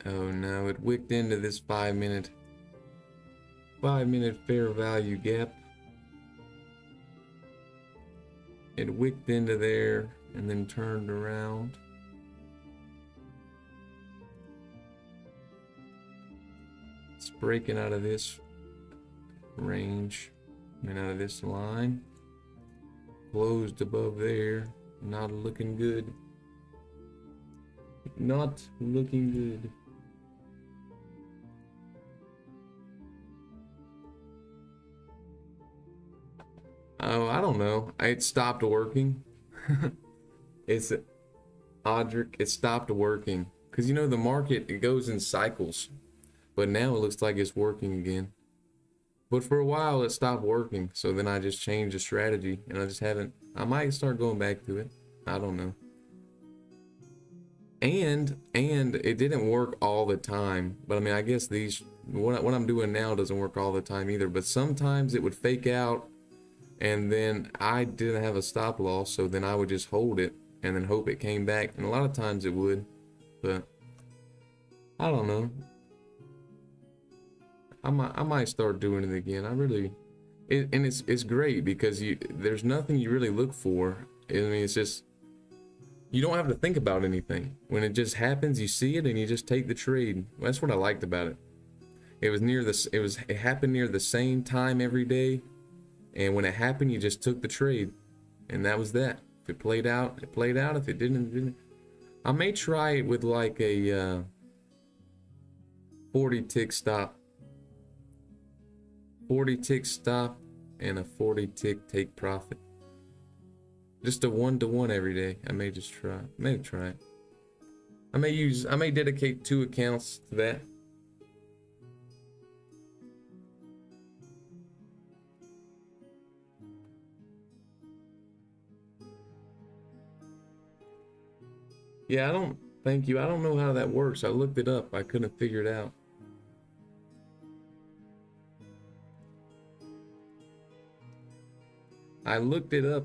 Oh no, it wicked into this 5 minute fair value gap. It wicked into there and then turned around. It's breaking out of this range and out of this line. Closed above there. Not looking good. Not looking good. Oh, I don't know. It stopped working. It's Audric, it stopped working. Because you know the market, it goes in cycles. But now it looks like it's working again. But for a while it stopped working. So then I just changed the strategy and I just haven't. I might start going back to it. I don't know. And it didn't work all the time. But I mean, I guess what I'm doing now doesn't work all the time either. But sometimes it would fake out and then I didn't have a stop loss. So then I would just hold it and then hope it came back. And a lot of times it would. But I don't know. I might start doing it again. It's great because there's nothing you really look for. I mean, it's just, you don't have to think about anything. When it just happens, you see it and you just take the trade. That's what I liked about it. It happened near the same time every day, and when it happened, you just took the trade, and that was that. If it played out, it played out. If it didn't, it didn't. I may try it with like a 40 tick stop. 40 tick stop and a 40 tick take profit. Just a 1-to-1 every day. I may just try. Maybe try it. I may dedicate 2 accounts to that. Yeah, thank you. I don't know how that works. I looked it up. I couldn't figure it out. I looked it up.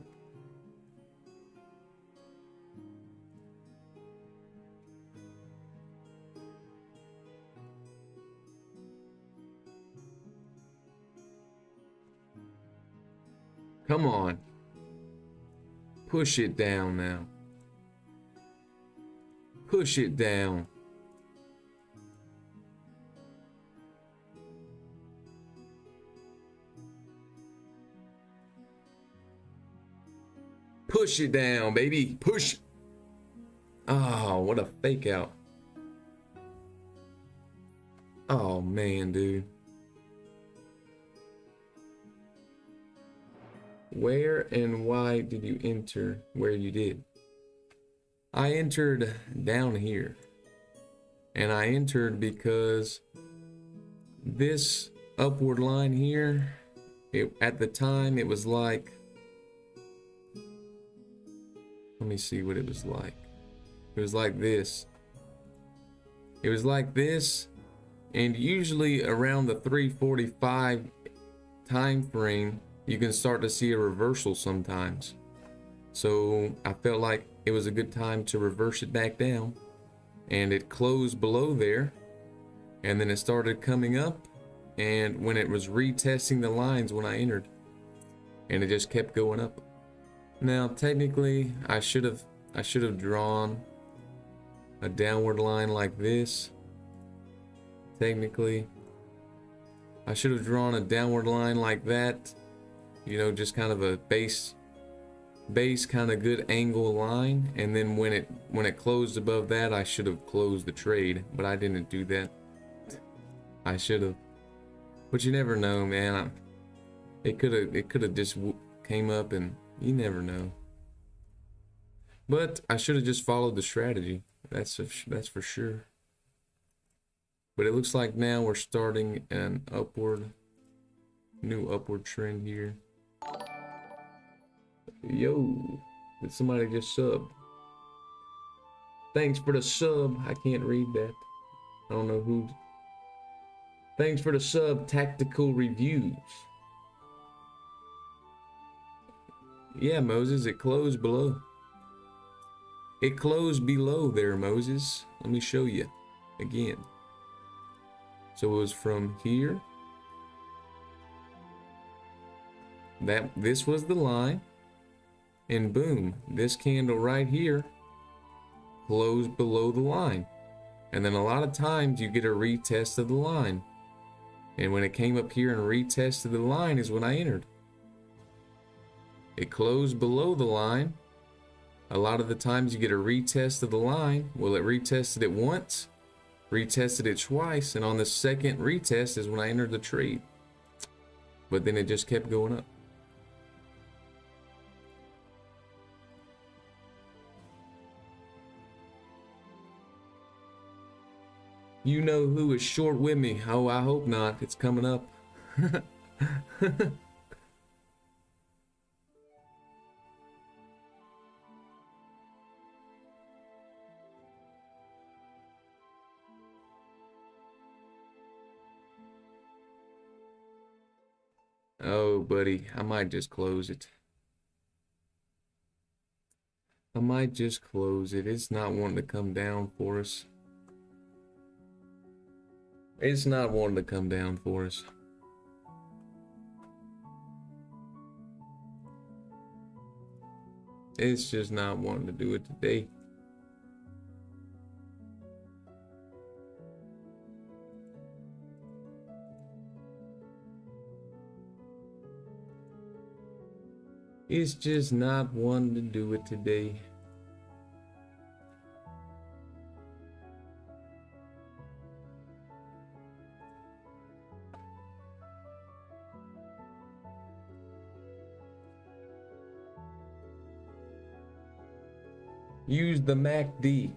Come on. Push it down now. Push it down. Push it down, baby. Push. Oh, what a fake out. Oh, man, dude. Where and why did you enter where you did? I entered down here. And I entered because this upward line here, at the time, it was like, let me see what it was like. It was like this. It was like this, and usually around the 345 time frame, you can start to see a reversal sometimes. So I felt like it was a good time to reverse it back down, and it closed below there, and then it started coming up, and when it was retesting the lines when I entered, and it just kept going up. Now, technically, I should have drawn a downward line like this. Technically, I should have drawn a downward line like that. You know, just kind of a base kind of good angle line. And then when it closed above that, I should have closed the trade, but I didn't do that. I should have. But you never know, man. It could have just came up, and you never know. But I should have just followed the strategy. That's for sure. But it looks like now we're starting an new upward trend here. Yo, did somebody just sub? Thanks for the sub. I can't read that. I don't know who. Thanks for the sub, Tactical Reviews. Yeah, Moses, it closed below. It closed below there, Moses. Let me show you again. So it was from here. This was the line. And boom, this candle right here closed below the line. And then a lot of times you get a retest of the line. And when it came up here and retested the line is when I entered. It closed below the line. A lot of the times you get a retest of the line. Well, it retested it once, retested it twice, and on the second retest is when I entered the trade. But then it just kept going up. You know who is short with me? Oh, I hope not. It's coming up. Oh, buddy, I might just close it. I might just close it. It's not wanting to come down for us. It's not wanting to come down for us. It's just not wanting to do it today. It's just not wanting to do it today. Use the MACD.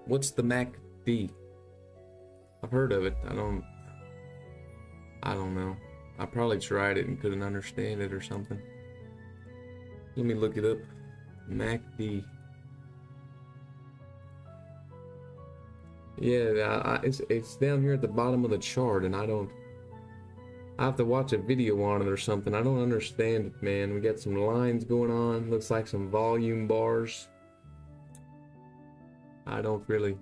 What's the MACD? I've heard of it. I don't know. I probably tried it and couldn't understand it or something. Let me look it up. MACD. Yeah, it's down here at the bottom of the chart, and I have to watch a video on it or something. I don't understand it, man. We got some lines going on. Looks like some volume bars. I don't really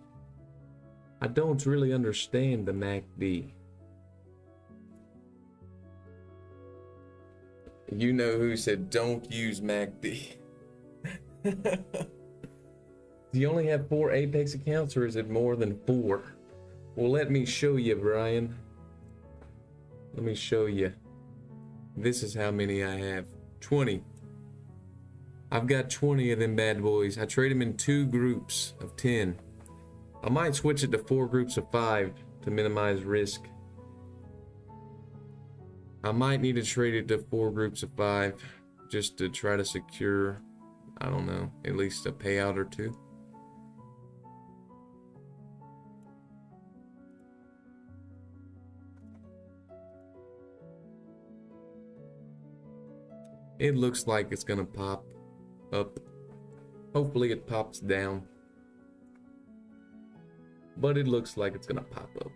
understand the MACD. You know who said don't use MACD? Do you only have 4 Apex accounts, or is it more than 4? Well, let me show you, Brian. Let me show you. This is how many I have. 20. I've got 20 of them bad boys. I trade them in 2 groups of 10. I might switch it to 4 groups of 5 to minimize risk. I might need to trade it to 4 groups of 5 just to try to secure, I don't know, at least a payout or 2. It looks like it's gonna pop up. Hopefully it pops down. But it looks like it's gonna pop up.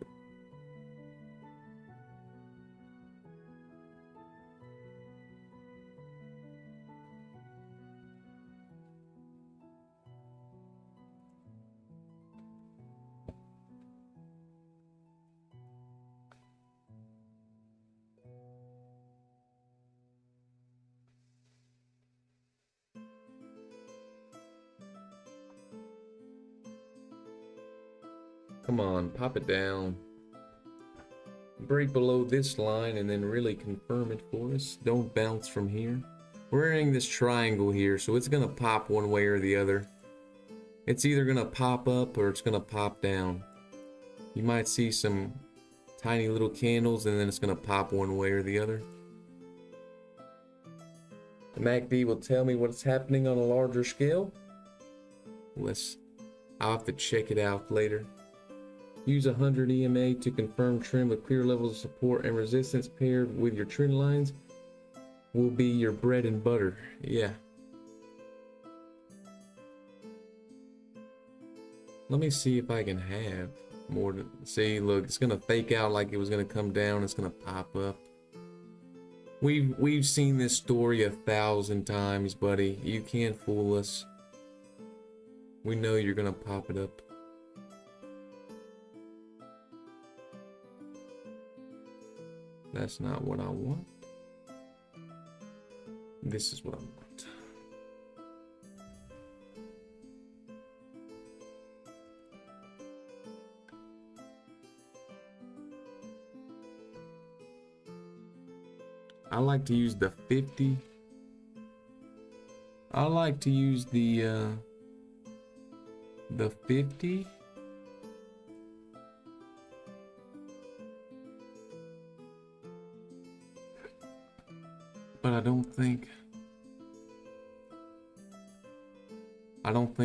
Come on, pop it down. Break below this line and then really confirm it for us. Don't bounce from here. We're in this triangle here, so it's gonna pop one way or the other. It's either gonna pop up or it's gonna pop down. You might see some tiny little candles and then it's gonna pop one way or the other. The MACD will tell me what's happening on a larger scale. I'll have to check it out later. Use 100 EMA to confirm trend with clear levels of support and resistance paired with your trend lines will be your bread and butter. Yeah. Let me see if I can have more than, see, look, it's gonna fake out like it was gonna come down, it's gonna pop up. We've seen this story 1,000 times, buddy. You can't fool us. We know you're gonna pop it up. That's not what I want. This is what I want. I like to use the 50. I like to use the 50. But I don't think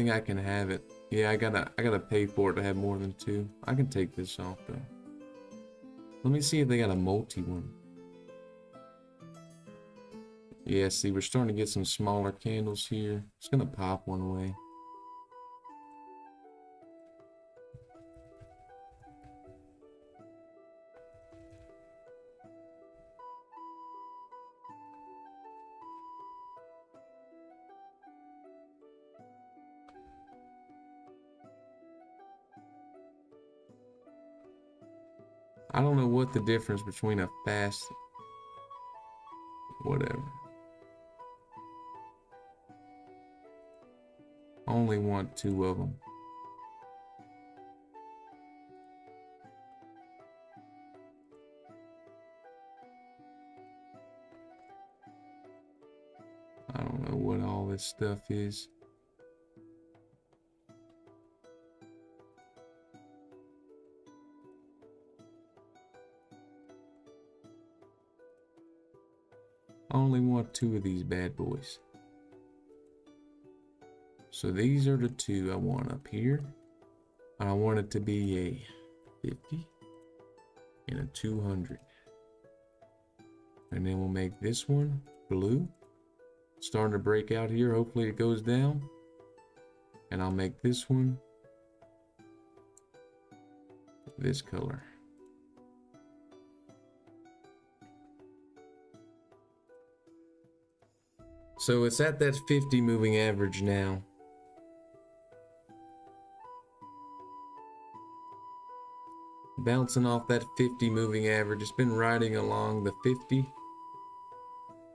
I can have it Yeah, I gotta pay for it to have more than 2. I can take this off though. Let me see if they got a multi one. Yeah, see, we're starting to get some smaller candles here. It's gonna pop one away. I don't know what the difference between a fast... whatever. I only want 2 of them. I don't know what all this stuff is. I only want 2 of these bad boys. So these are the 2 I want up here. And I want it to be a 50 and a 200. And then we'll make this one blue. Starting to break out here. Hopefully it goes down. And I'll make this one this color. So it's at that 50 moving average now. Bouncing off that 50 moving average. It's been riding along the 50.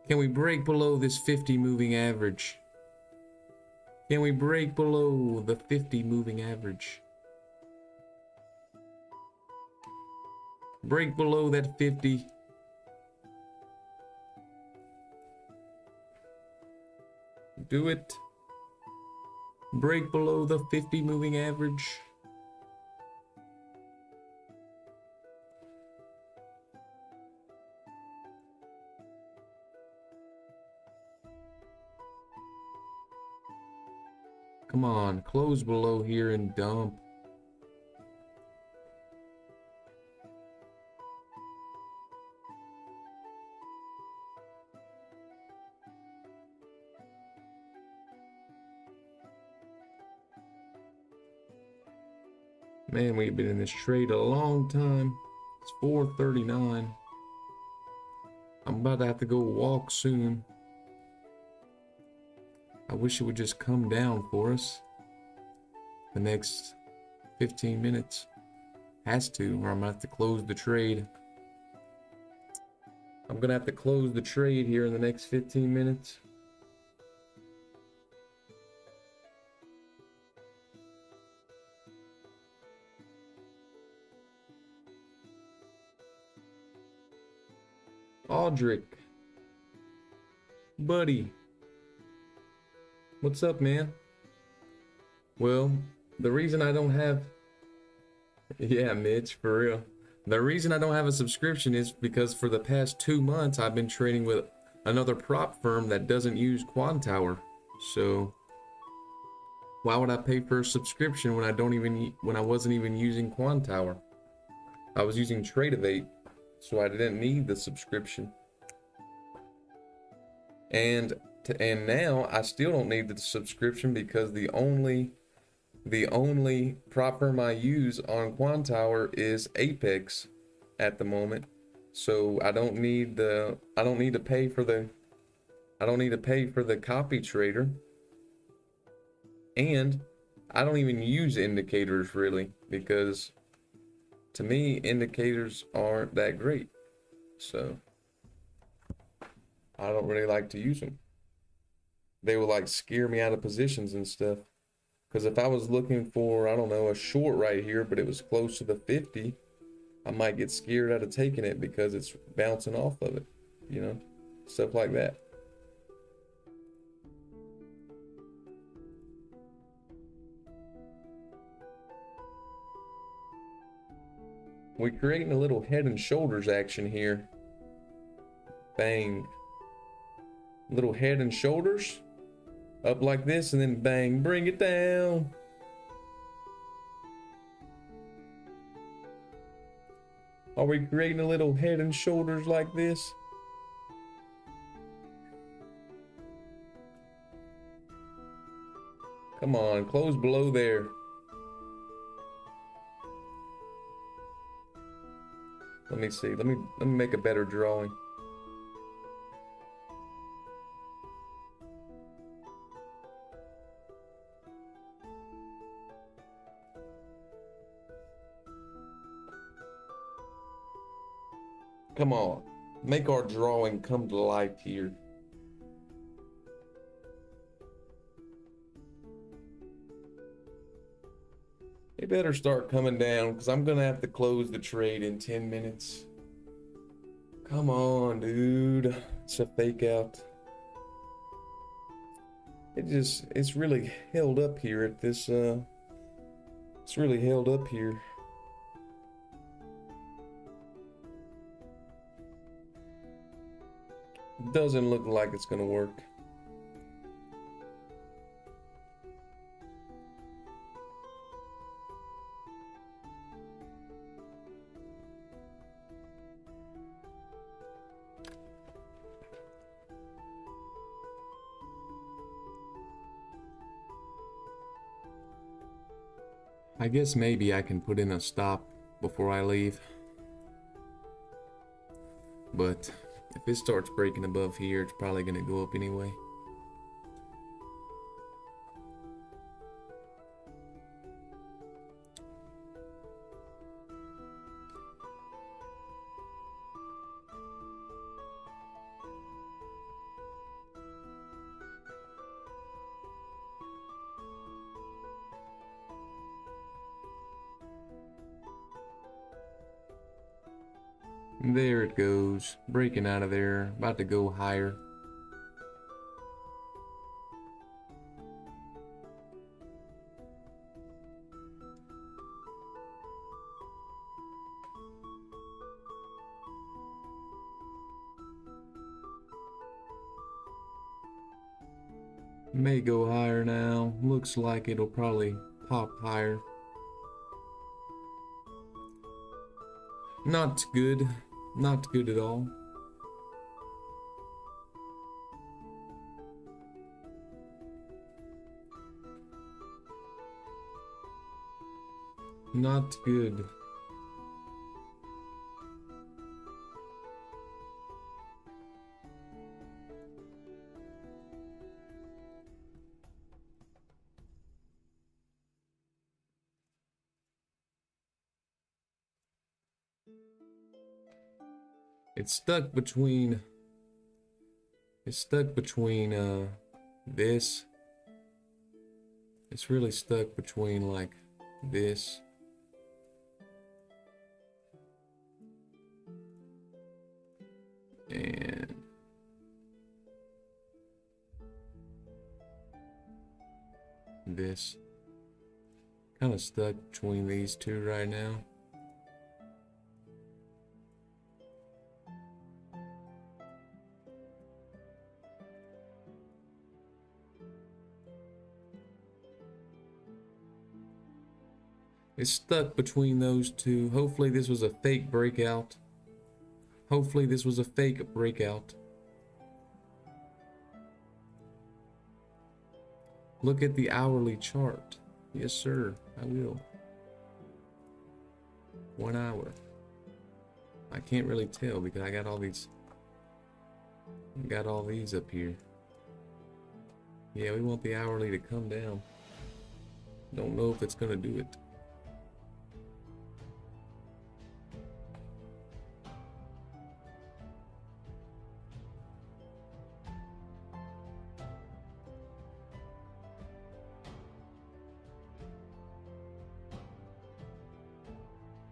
Can we break below this 50 moving average? Can we break below the 50 moving average? Break below that 50. Do it. Break below the 50 moving average. Come on, close below here and dump. Man, we've been in this trade a long time. It's 4:39. I'm about to have to go walk soon. I wish it would just come down for us the next 15 minutes. Has to, or I'm gonna have to close the trade. I'm gonna have to close the trade here in the next 15 minutes. Audric, buddy, what's up, man? Well, the reason I don't have, yeah, Mitch, for real. The reason I don't have a subscription is because for the past 2 months I've been trading with another prop firm that doesn't use Quantower. So why would I pay for a subscription when I wasn't even using Quantower? I was using Tradeify, so I didn't need the subscription. And now I still don't need the subscription because the only prop firm I use on Quantower is Apex at the moment. So I don't need to pay for the copy trader. And I don't even use indicators really, because to me indicators aren't that great. So I don't really like to use them. They will like scare me out of positions and stuff. Because if I was looking for, I don't know, a short right here, but it was close to the 50, I might get scared out of taking it because it's bouncing off of it, you know, stuff like that. We're creating a little head and shoulders action here. Bang. Little head and shoulders. Up like this and then bang, bring it down. Are we creating a little head and shoulders like this? Come on, close below there. Let me see. Let me make a better drawing. Come on, make our drawing come to life here. It better start coming down because I'm gonna have to close the trade in 10 minutes. Come on, dude. It's a fake out. It's really held up here at this, it's really held up here. Doesn't look like it's gonna work. I guess maybe I can put in a stop before I leave. But if it starts breaking above here, it's probably gonna go up anyway. There it goes, breaking out of there, about to go higher. May go higher now, looks like it'll probably pop higher. Not good. Not good at all. Not good. It's stuck between this. It's really stuck between like this. And this. Kind of stuck between these two right now. It's stuck between those two. Hopefully this was a fake breakout. Hopefully this was a fake breakout. Look at the hourly chart. Yes, sir, I will. 1 hour. I can't really tell because I got all these up here. Yeah, we want the hourly to come down. Don't know if it's gonna do it.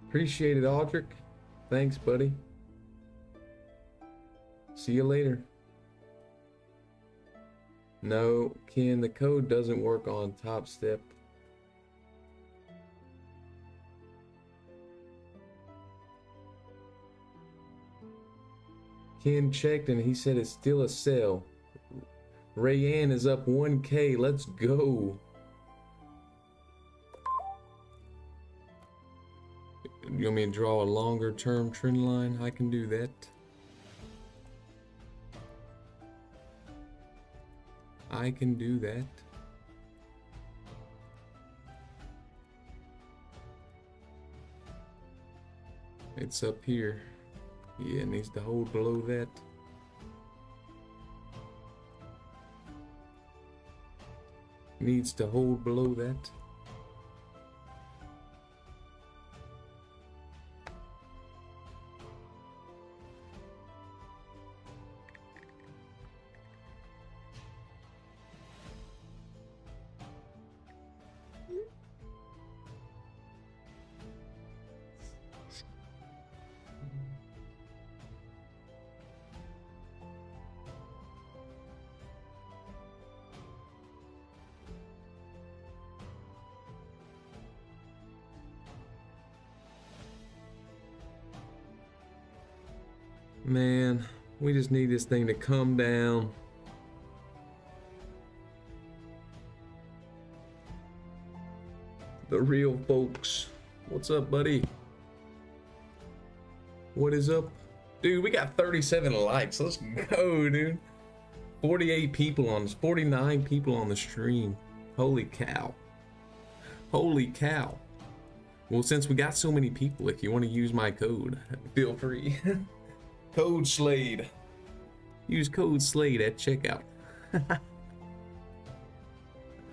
Appreciate it, Aldrich. Thanks, buddy. See you later. No, Ken, the code doesn't work on Top Step. Ken checked and he said it's still a sell. Rayanne is up 1K. Let's go. You want me to draw a longer term trend line? I can do that. I can do that. It's up here. Yeah, it needs to hold below that. Needs to hold below that. Man, we just need this thing to come down. The real folks. What's up, buddy? What is up? Dude, we got 37 likes. Let's go, dude. 48 people on this, 49 people on the stream. Holy cow. Holy cow. Well, since we got so many people, if you want to use my code, feel free. Code Slade. Use code Slade at checkout.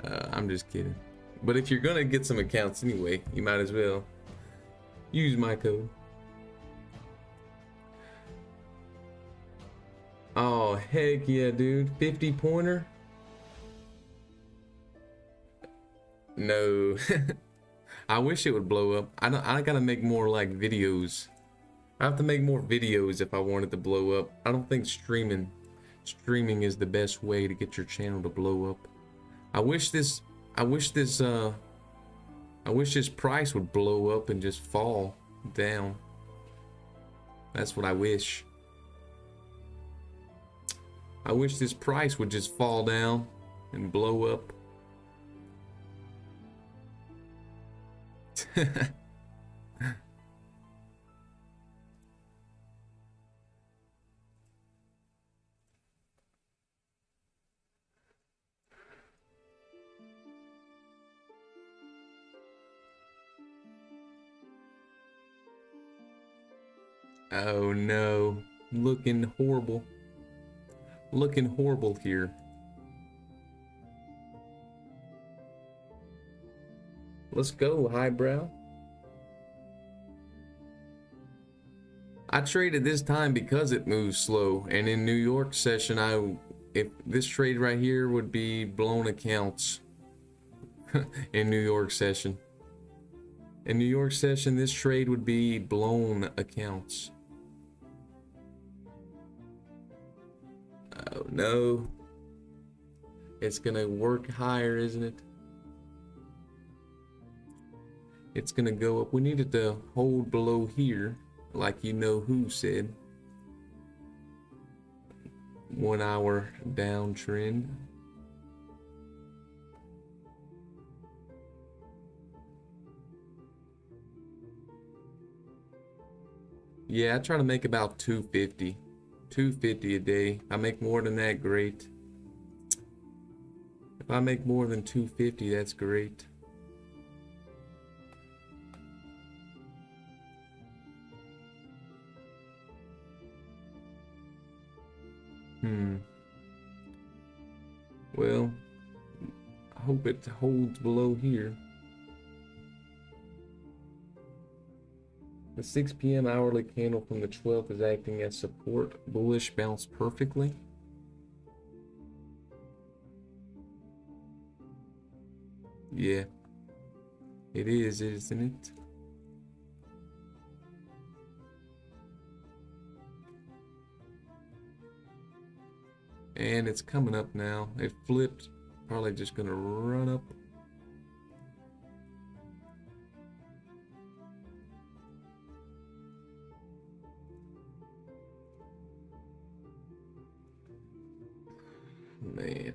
I'm just kidding. But if you're gonna get some accounts anyway, you might as well use my code. Oh, heck yeah, dude. 50 pointer? No. I wish it would blow up. I gotta make more like videos. I have to make more videos if I want it to blow up. I don't think streaming is the best way to get your channel to blow up. I wish this price would blow up and just fall down. That's what I wish. I wish this price would just fall down and blow up. Oh no, looking horrible. Looking horrible here. Let's go, highbrow. I traded this time because it moves slow, and in New York session, if this trade right here would be blown accounts. In New York session. In New York session, this trade would be blown accounts. Oh no. It's gonna work higher, isn't it? It's gonna go up. We need it to hold below here, like you know who said. 1 hour downtrend. Yeah, I try to make about 250. 250 a day. If I make more than that, great. If I make more than 250, that's great. Well, I hope it holds below here. The 6 p.m. hourly candle from the 12th is acting as support. Bullish bounce perfectly. Yeah, it is, isn't it? And it's coming up now. It flipped. Probably just gonna run up. Man.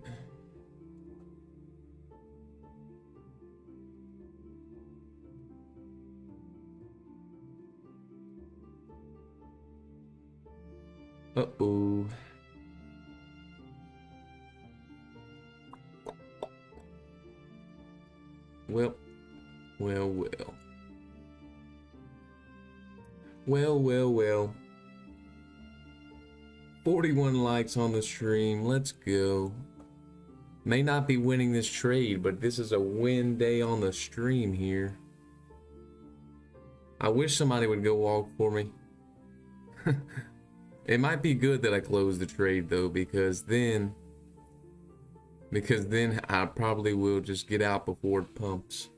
Uh-oh. Well. Well. 41 likes on the stream. Let's go. May not be winning this trade, but this is a win day on the stream here. I wish somebody would go walk for me. It might be good that I close the trade though, because then I probably will just get out before it pumps.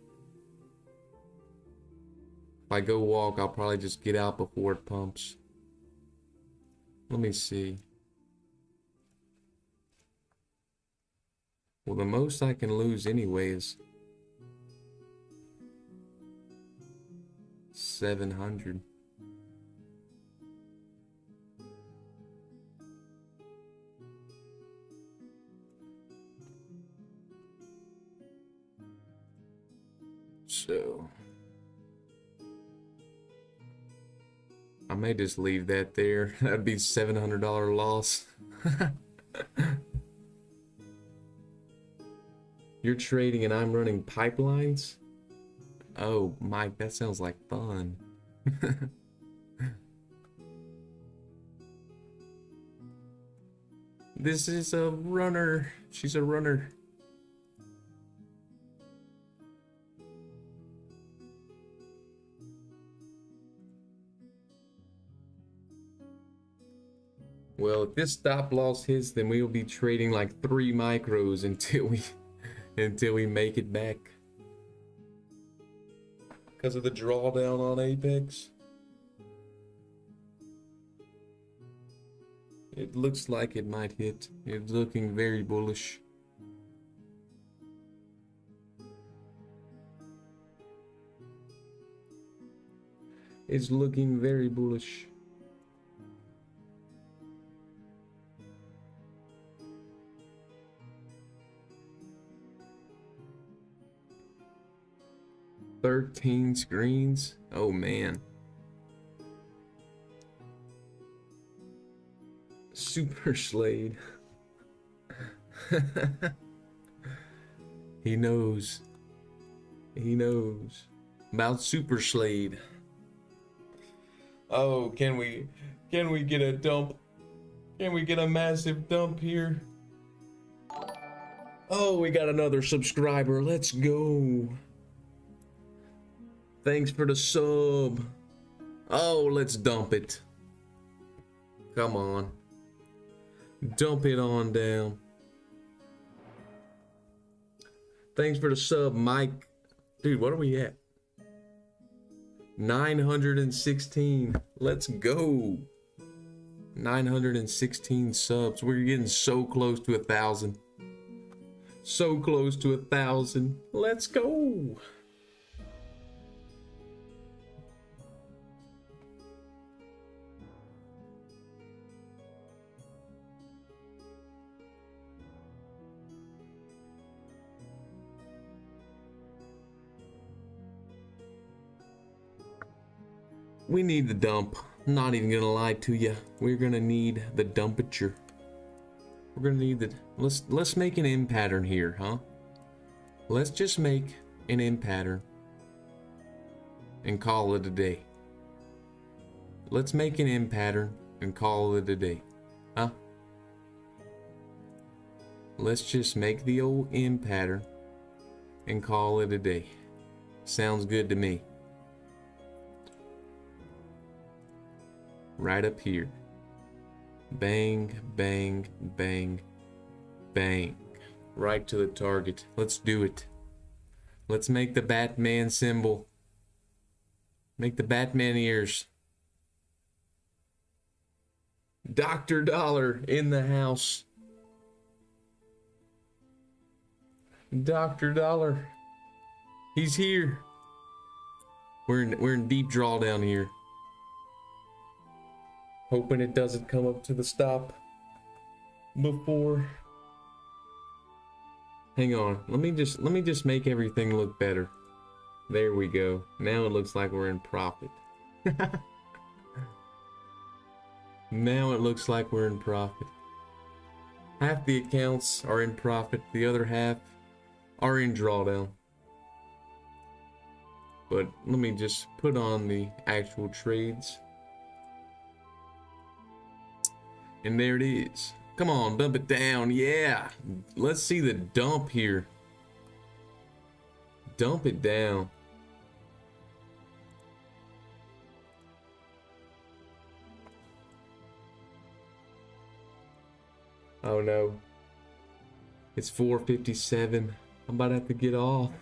If I go walk, I'll probably just get out before it pumps. Let me see. Well, the most I can lose anyway is 700. So I may just leave that there. That'd be $700 loss. You're trading and I'm running pipelines? Oh, Mike, that sounds like fun. This is a runner. She's a runner. Well, if this stop loss hits, then we will be trading like 3 micros until we make it back. Because of the drawdown on Apex. It looks like it might hit. It's looking very bullish. It's looking very bullish. $13 screens. Oh man. Super Slade. He knows. He knows about Super Slade. Oh, can we get a dump? Can we get a massive dump here? Oh, we got another subscriber. Let's go. Thanks for the sub. Oh, let's dump it. Come on. Dump it on down. Thanks for the sub, Mike. Dude, what are we at? 916. Let's go. 916 subs. We're getting so close to 1,000. So close to 1,000. Let's go. We need the dump. I'm not even gonna lie to you. We're gonna need the dumpature. We're gonna need the. Let's make an M pattern here, huh? Let's just make an M pattern and call it a day. Let's make an M pattern and call it a day, huh? Let's just make the old M pattern and call it a day. Sounds good to me. Right up here. Bang, bang, bang, bang. Right to the target. Let's do it. Let's make the Batman symbol. Make the Batman ears. Dr. Dollar in the house. Dr. Dollar. He's here. We're in deep drawdown here. Hoping it doesn't come up to the stop before. Hang on. Let me just make everything look better. There we go. Now it looks like we're in profit. Now it looks like we're in profit. Half the accounts are in profit, the other half are in drawdown. But let me just put on the actual trades. And there it is. Come on, dump it down. Yeah. Let's see the dump here. Dump it down. Oh no. It's 4:57. I'm about to have to get off.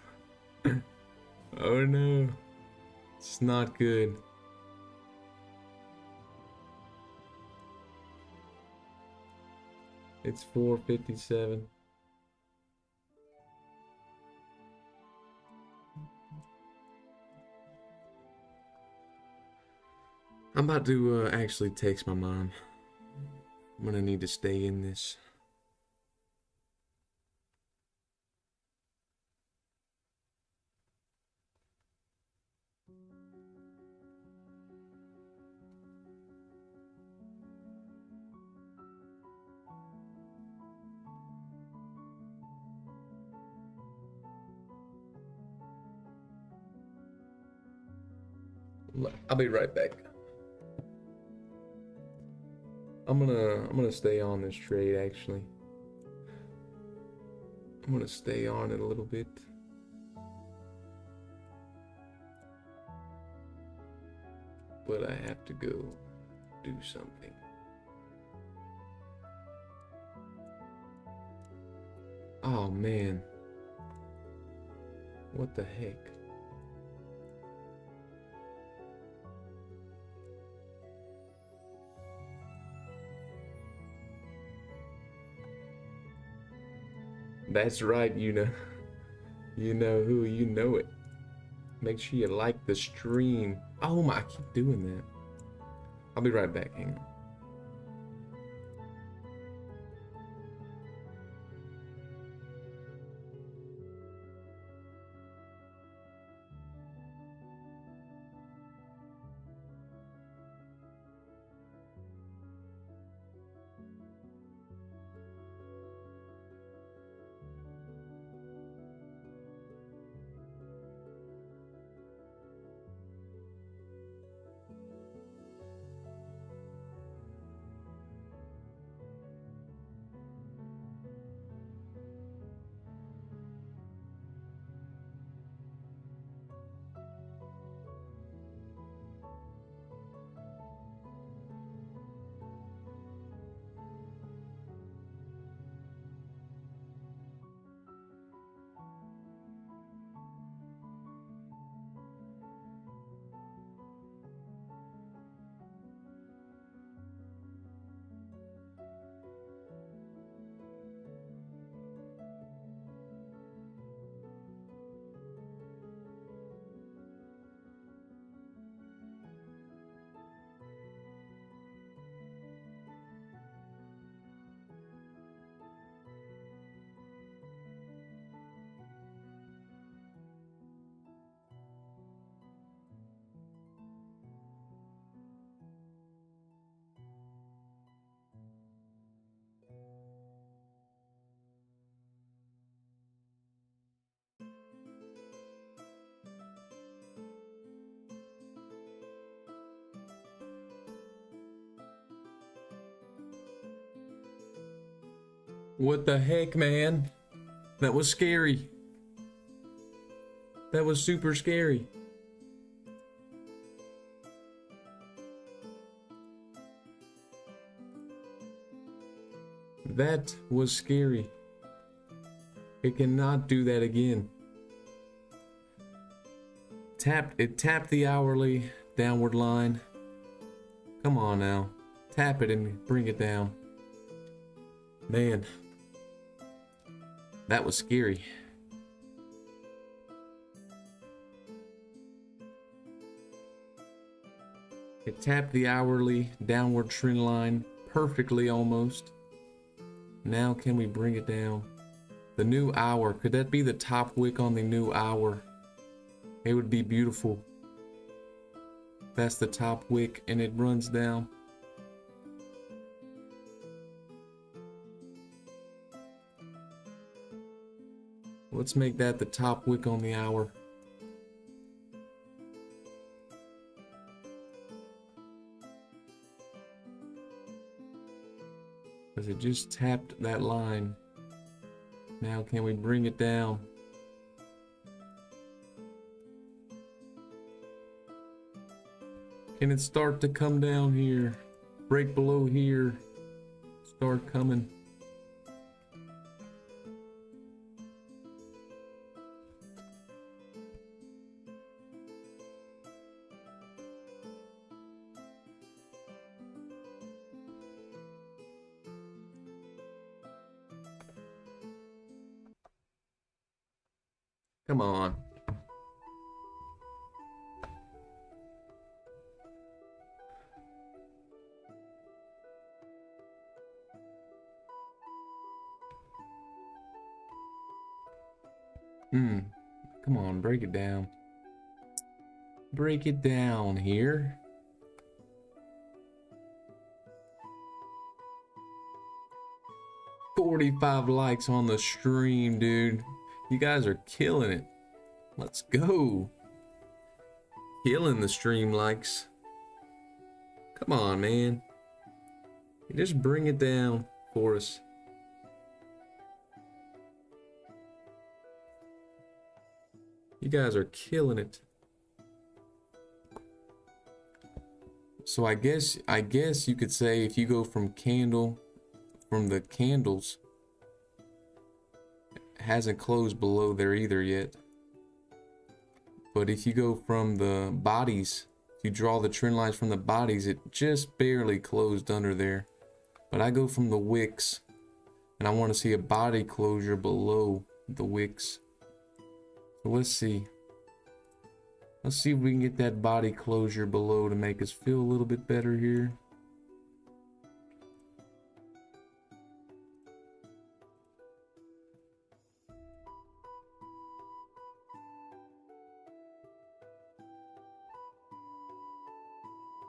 Oh no. It's not good. It's 4:57. I'm about to actually text my mom. I'm gonna need to stay in this. I'll be right back. I'm gonna stay on this trade actually. I'm gonna stay on it a little bit. But I have to go do something. Oh man. What the heck? That's right, you know who, you know it. Make sure you like the stream. Oh my, I keep doing that. I'll be right back, hang on. What the heck, man? That was scary. That was super scary. That was scary. It cannot do that again. It tapped the hourly downward line. Come on now. Tap it and bring it down. Man. That was scary. It tapped the hourly downward trend line perfectly almost. Now can we bring it down? The new hour, could that be the top wick on the new hour? It would be beautiful. That's the top wick and it runs down. Let's make that the top wick on the hour. Because it just tapped that line. Now can we bring it down? Can it start to come down here? Break below here. Start coming. Come on. Come on, break it down. Break it down here. $45 likes on the stream, dude. You guys are killing it. Let's go. Killing the stream likes. Come on, man. Just bring it down for us. You guys are killing it. So I guess you could say if you go from the candles, it hasn't closed below there either yet. But if you go from the bodies, if you draw the trend lines from the bodies, it just barely closed under there. But I go from the wicks, and I want to see a body closure below the wicks. So let's see. Let's see if we can get that body closure below to make us feel a little bit better here.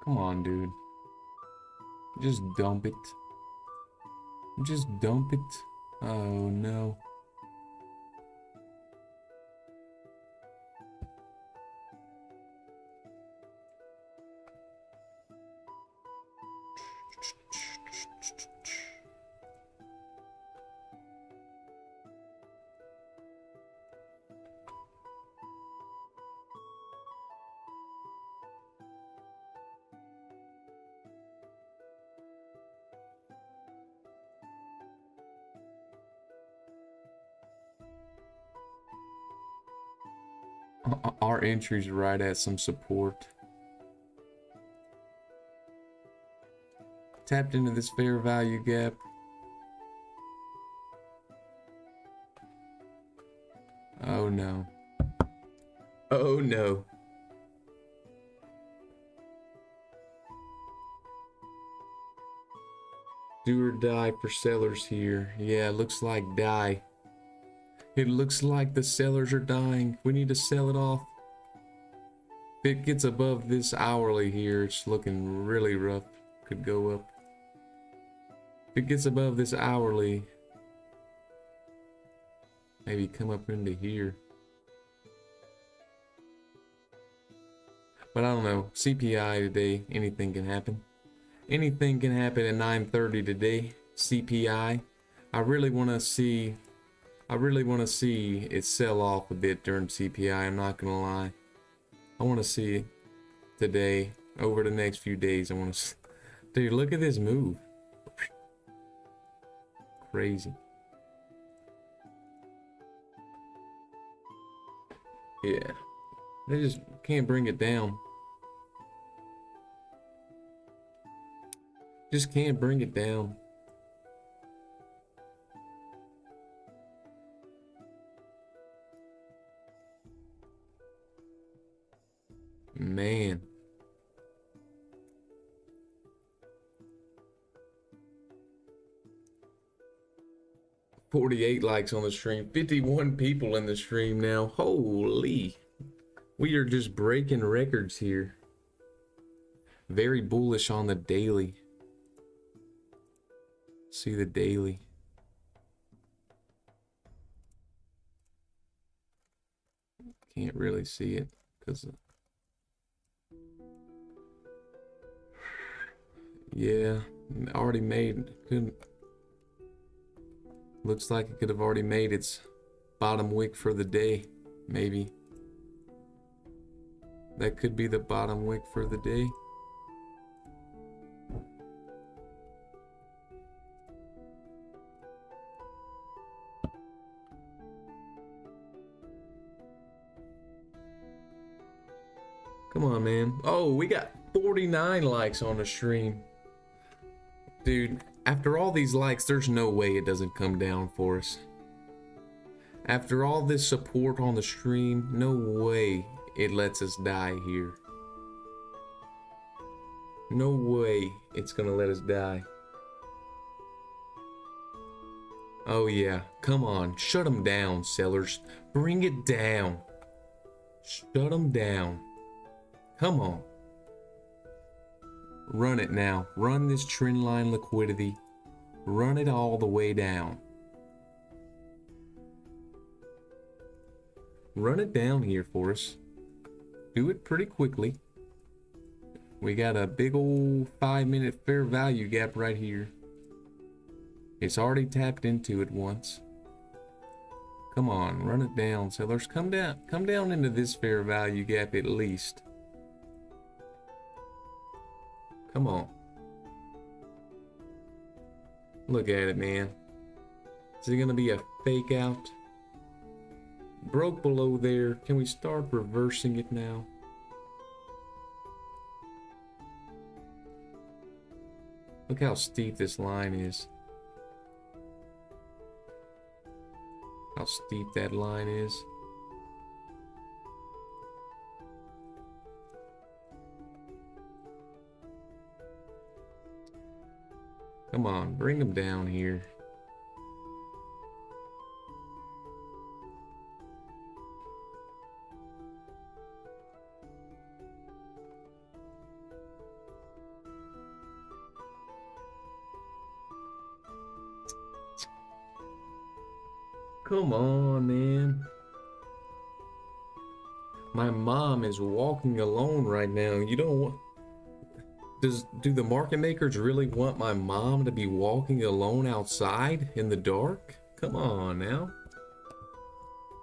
Come on, dude. Just dump it. Just dump it. Oh no. Our entry's right at some support. Tapped into this fair value gap. Oh no. Oh no. Do or die for sellers here. Yeah, looks like die. It looks like the sellers are dying. We need to sell it off. If it gets above this hourly here, it's looking really rough. Could go up. If it gets above this hourly, maybe come up into here. But I don't know. CPI today, anything can happen. Anything can happen at 9:30 today. CPI. I really want to see it sell off a bit during CPI. I'm not gonna lie. I want to see it today. Over the next few days, I want to. Dude, look at this move. Crazy. Yeah. They just can't bring it down. Just can't bring it down. Man. $48 likes on the stream. 51 people in the stream now. Holy. We are just breaking records here. Very bullish on the daily. See the daily. Can't really see it because yeah, already made. Couldn't. Looks like it could have already made its bottom wick for the day, maybe. That could be the bottom wick for the day. Come on, man. Oh, we got 49 likes on the stream. Dude, after all these likes, there's no way it doesn't come down for us. After all this support on the stream, no way it lets us die here. No way it's gonna let us die. Oh yeah, come on, shut them down, sellers. Bring it down. Shut them down. Come on. Run it now. Run this trend line liquidity. Run it all the way down. Run it down here for us. Do it pretty quickly. We got a big old 5-minute fair value gap right here. It's already tapped into it once. Come on, run it down, sellers. Come down into this fair value gap at least. Come on. Look at it, man. Is it gonna be a fake out? Broke below there. Can we start reversing it now? Look how steep this line is. How steep that line is. Come on, bring them down here. Come on, man. My mom is walking alone right now. You don't want... Do the market makers really want my mom to be walking alone outside in the dark? Come on now.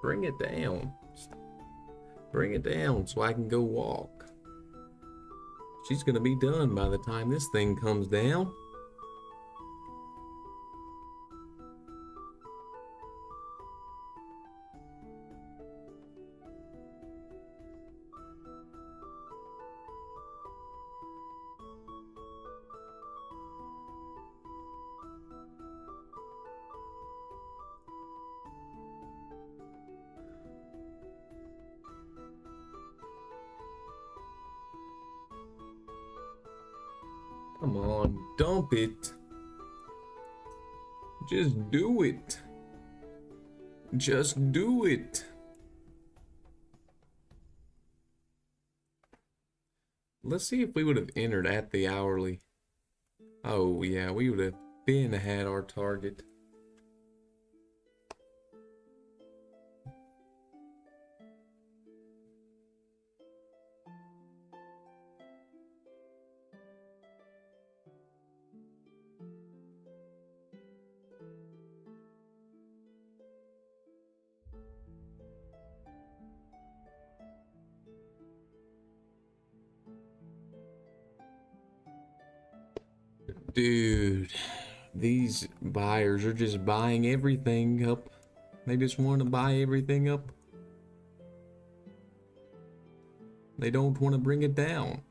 Bring it down. Bring it down so I can go walk. She's gonna be done by the time this thing comes down. Come on, dump it. Just do it. Just do it. Let's see if we would have entered at the hourly. Oh yeah, we would have been had our target. Dude, these buyers are just buying everything up. They just want to buy everything up. They don't want to bring it down.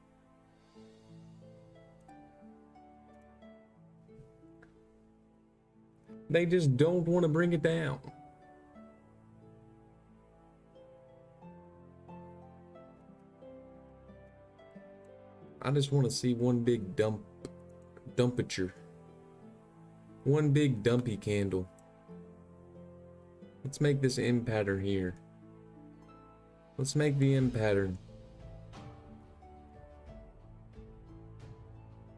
They just don't want to bring it down. I just want to see one big dumpature. One big dumpy candle. Let's make this M pattern here. Let's make the M pattern.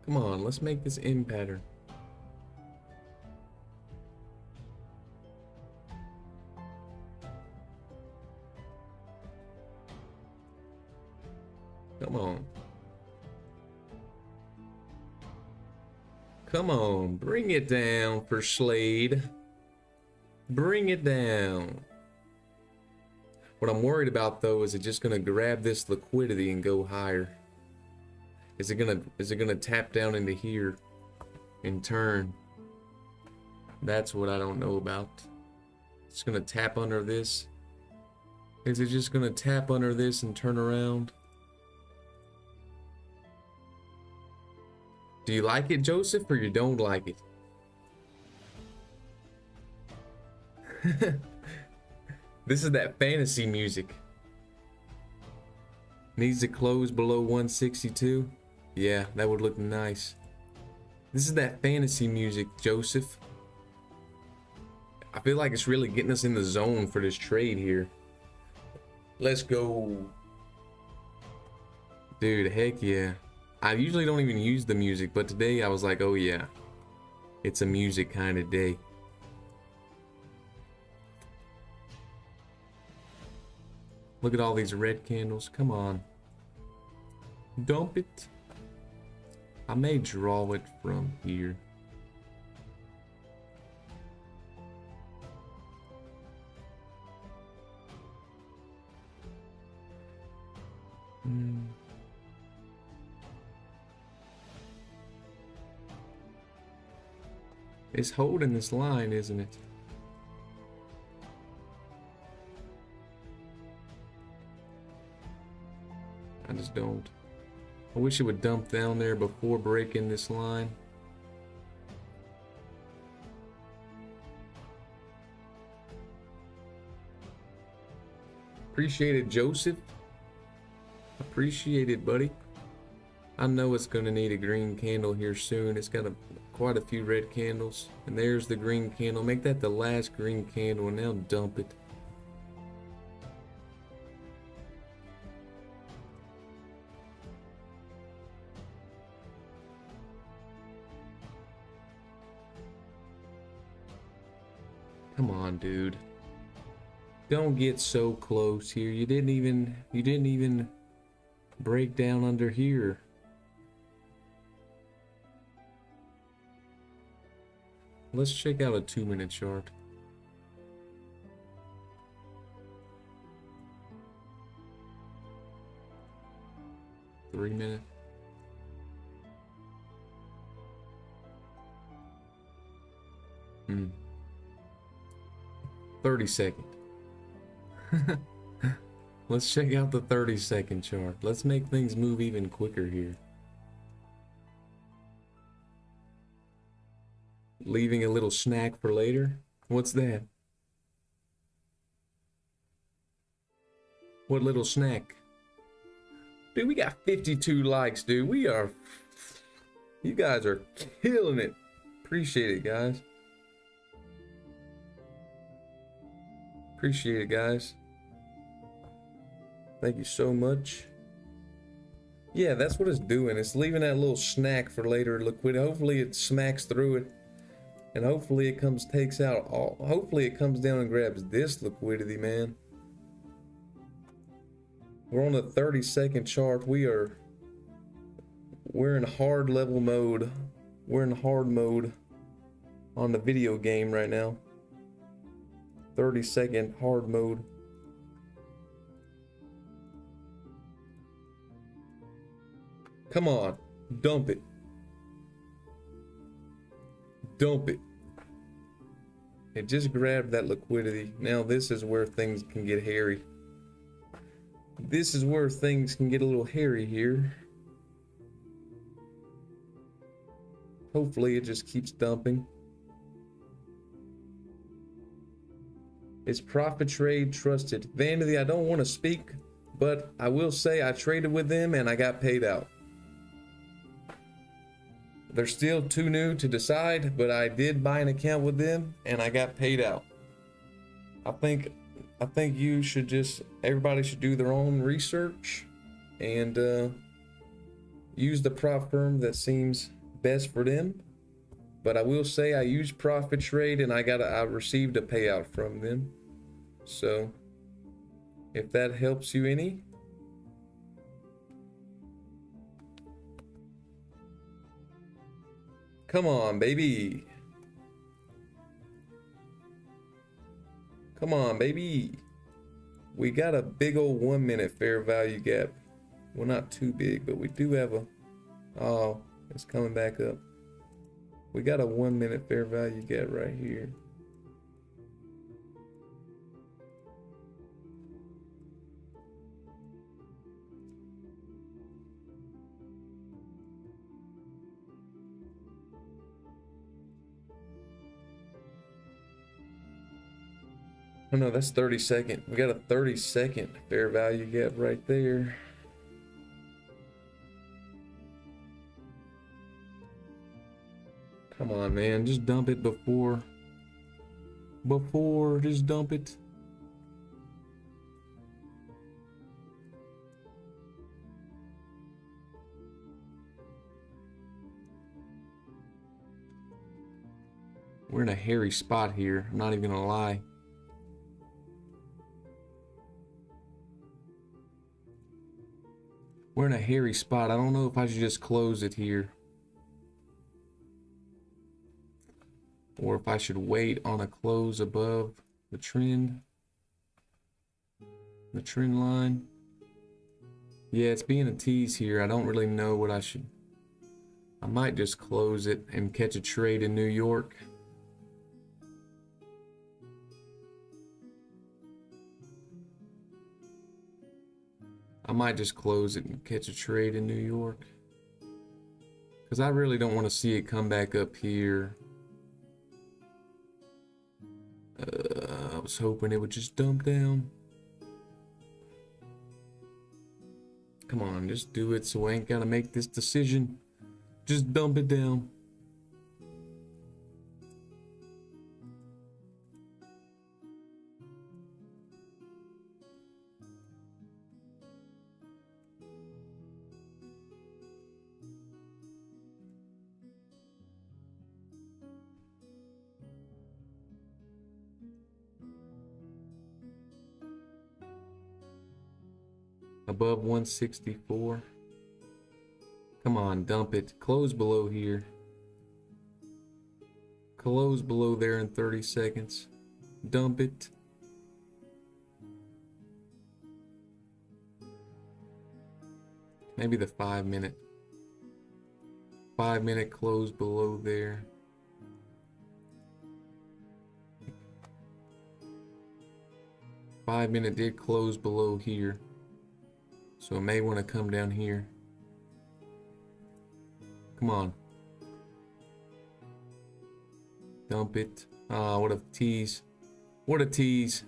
Come on, let's make this M pattern. Come on. Come on, bring it down for Slade. Bring it down. What I'm worried about though is it just gonna grab this liquidity and go higher? Is it gonna tap down into here and turn? That's what I don't know about. It's gonna tap under this. Is it just gonna tap under this and turn around? Do you like it, Joseph, or you don't like it? This is that fantasy music. Needs to close below 162. Yeah, that would look nice. This is that fantasy music, Joseph. I feel like it's really getting us in the zone for this trade here. Let's go. Dude, heck yeah. I usually don't even use the music, but today I was like, oh yeah. It's a music kind of day. Look at all these red candles. Come on. Dump it. I may draw it from here. It's holding this line, isn't it? I just don't. I wish it would dump down there before breaking this line. Appreciate it, Joseph. Appreciate it, buddy. I know it's gonna need a green candle here soon. It's got quite a few red candles. And there's the green candle. Make that the last green candle and now dump it. Come on, dude. Don't get so close here. You didn't even break down under here. Let's check out a 2-minute chart. Three-minute. 30-second. Let's check out the 30-second chart. Let's make things move even quicker here. Leaving a little snack for later. What's that? What little snack? Dude, we got 52 likes, dude. You guys are killing it. Appreciate it, guys. Appreciate it, guys. Thank you so much. Yeah, that's what it's doing. It's leaving that little snack for later liquid. Hopefully it smacks through it. And hopefully it takes out all, hopefully it comes down and grabs this liquidity, man. We're on the 30-second chart. We're in hard level mode. We're in hard mode on the video game right now. 30-second hard mode. Come on, dump it. Dump it. It just grabbed that liquidity. Now this is where things can get hairy. This is where things can get a little hairy here. Hopefully it just keeps dumping. Is Profit Trade trusted? Vanity, I don't want to speak, but I will say I traded with them and I got paid out. They're still too new to decide, but I did buy an account with them and I got paid out. I think you should everybody should do their own research and use the prop firm that seems best for them. But I will say I used Profit Trade and I received a payout from them. So if that helps you any, Come on, baby. Come on, baby. We got a big old 1 minute fair value gap. Well, not too big, but we do have a... Oh, it's coming back up. We got a 1 minute fair value gap right here. Oh no, that's 30-second. We got a 30-second fair value gap right there. Come on, man. Just dump it before. Just dump it. We're in a hairy spot here. I'm not even gonna lie. We're in a hairy spot. I don't know if I should just close it here, or if I should wait on a close above the trend line. Yeah, it's being a tease here. I don't really know what I should. I might just close it and catch a trade in New York. I might just close it and catch a trade in New York, because I really don't want to see it come back up here. I was hoping it would just dump down. Come on, just do it so I ain't gotta make this decision. Just dump it down. Above 164. Come on, dump it. Close below here. Close below there in 30 seconds. Dump it. Maybe the 5 minute. 5 minute close below there. Five minute did close below here. So it may want to come down here. Come on. Dump it. Ah, what a tease. What a tease.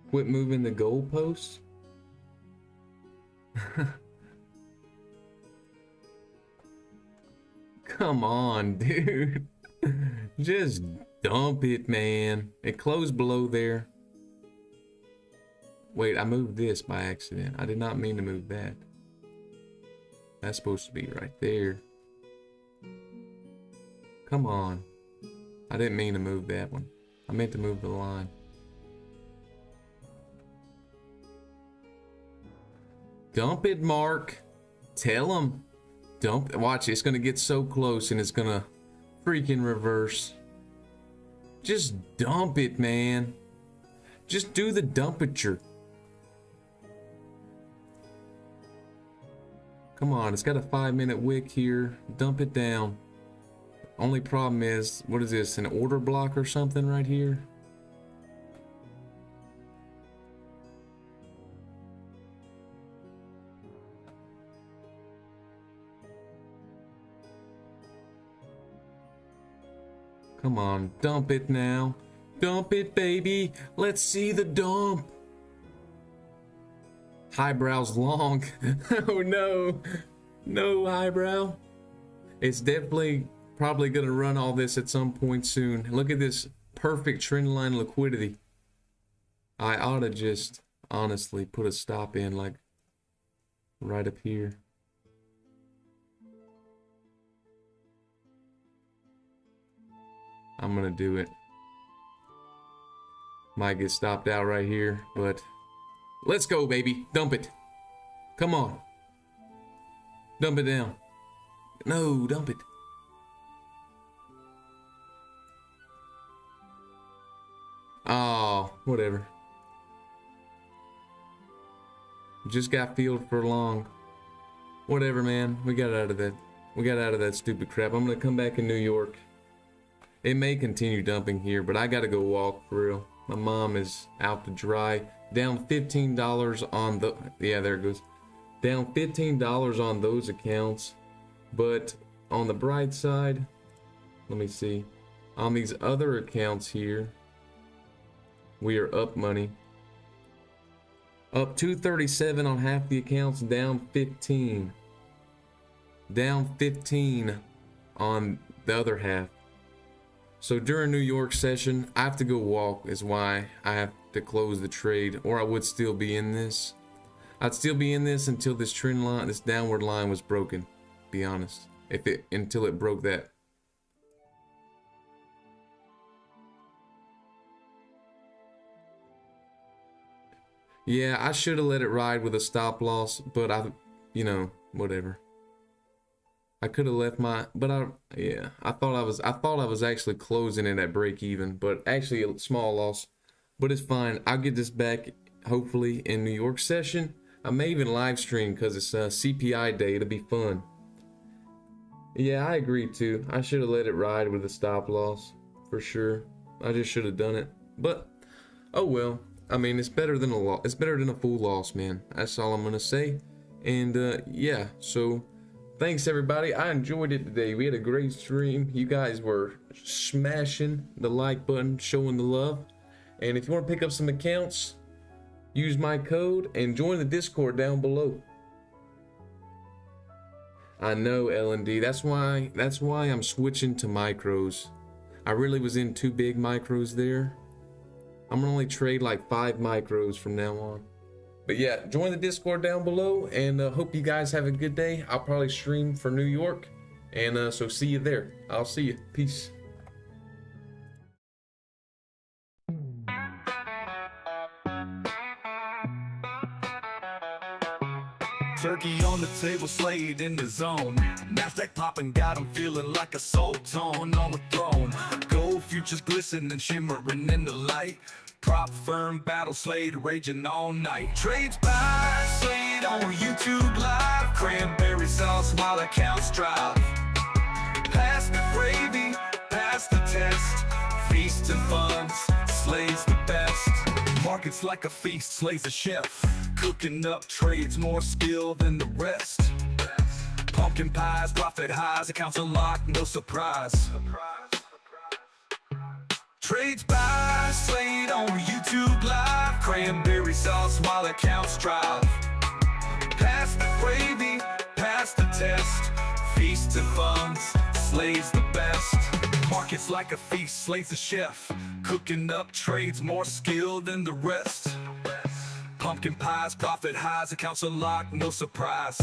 Quit moving the goalposts. Come on, dude. Just dump it, man. It closed below there. Wait, I moved this by accident. I did not mean to move that. That's supposed to be right there. Come on. I didn't mean to move that one. I meant to move the line. Dump it, Mark. Tell him. Dump. Watch, it's gonna get so close and it's gonna freaking reverse. Just dump it, man. Just do the dumpature. Come on, it's got a 5 minute wick here. Dump it down. Only problem is, what is this? An order block or something right here? Come on, dump it now. Dump it, baby. Let's see the dump. Highbrow's long. Oh no. No highbrow. It's definitely probably gonna run all this at some point soon. Look at this perfect trend line liquidity. I ought to just honestly put a stop in, like right up here. I'm gonna do it. Might get stopped out right here, but let's go, baby. Dump it. Come on. Dump it down. No, dump it. Oh, whatever. Just got filled for long. Whatever, man. We got out of that. We got out of that stupid crap. I'm gonna come back in New York. It may continue dumping here, but I gotta go walk for real. My mom is out to dry. Down $15 on the... Yeah, there it goes. Down $15 on those accounts. But on the bright side, let me see. On these other accounts here, we are up money. Up 237 on half the accounts, down 15. Down 15 on the other half. So during New York session, I have to go walk is why I have to close the trade, or I would still be in this. I'd still be in this until this trend line, this downward line was broken, be honest. Until it broke that. Yeah, I should have let it ride with a stop loss, but you know, whatever. I could have left my, but I thought I was actually closing it at break even, but actually a small loss, but it's fine. I'll get this back hopefully in New York session. I may even live stream because it's CPI day. It'll be fun. Yeah, I agree too. I should have let it ride with a stop loss for sure. I just should have done it, but oh well. I mean, it's better than a loss. It's better than a full loss, man. That's all I'm gonna say. And yeah, so thanks everybody. I enjoyed it today. We had a great stream. You guys were smashing the like button, showing the love. And if you want to pick up some accounts, use my code and join the Discord down below. I know, L&D. That's why I'm switching to micros. I really was in too big micros there. I'm gonna only trade like 5 micros from now on. But yeah, join the Discord down below, and hope you guys have a good day. I'll probably stream for New York, and so see you there. I'll see you. Peace. Turkey on the table, slayed in the zone. Nasdaq popping, got him feeling like a sultan on the throne. Gold futures glistening, shimmering in the light. Prop firm, battle slayed, raging all night. Trades buy, slayed on YouTube live. Cranberry sauce while accounts drive. Pass the gravy, pass the test. Feast and funds, slays the best. Markets like a feast, slays a chef. Cooking up trades, more skill than the rest. Pumpkin pies, profit highs, accounts unlocked, no surprise. Trades buy, slayed on YouTube live. Cranberry sauce while accounts drive. Pass the gravy, pass the test. Feast and funds, slays the best. Markets like a feast, slays the chef. Cooking up trades, more skill than the rest. Pumpkin pies, profit highs, accounts unlocked, no surprise.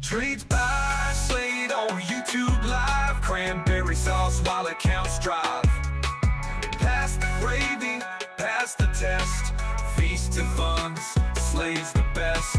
Trades buy, slayed on YouTube live. Cranberry sauce while accounts drive. Pass the gravy, pass the test. Feast and funds, slays the best.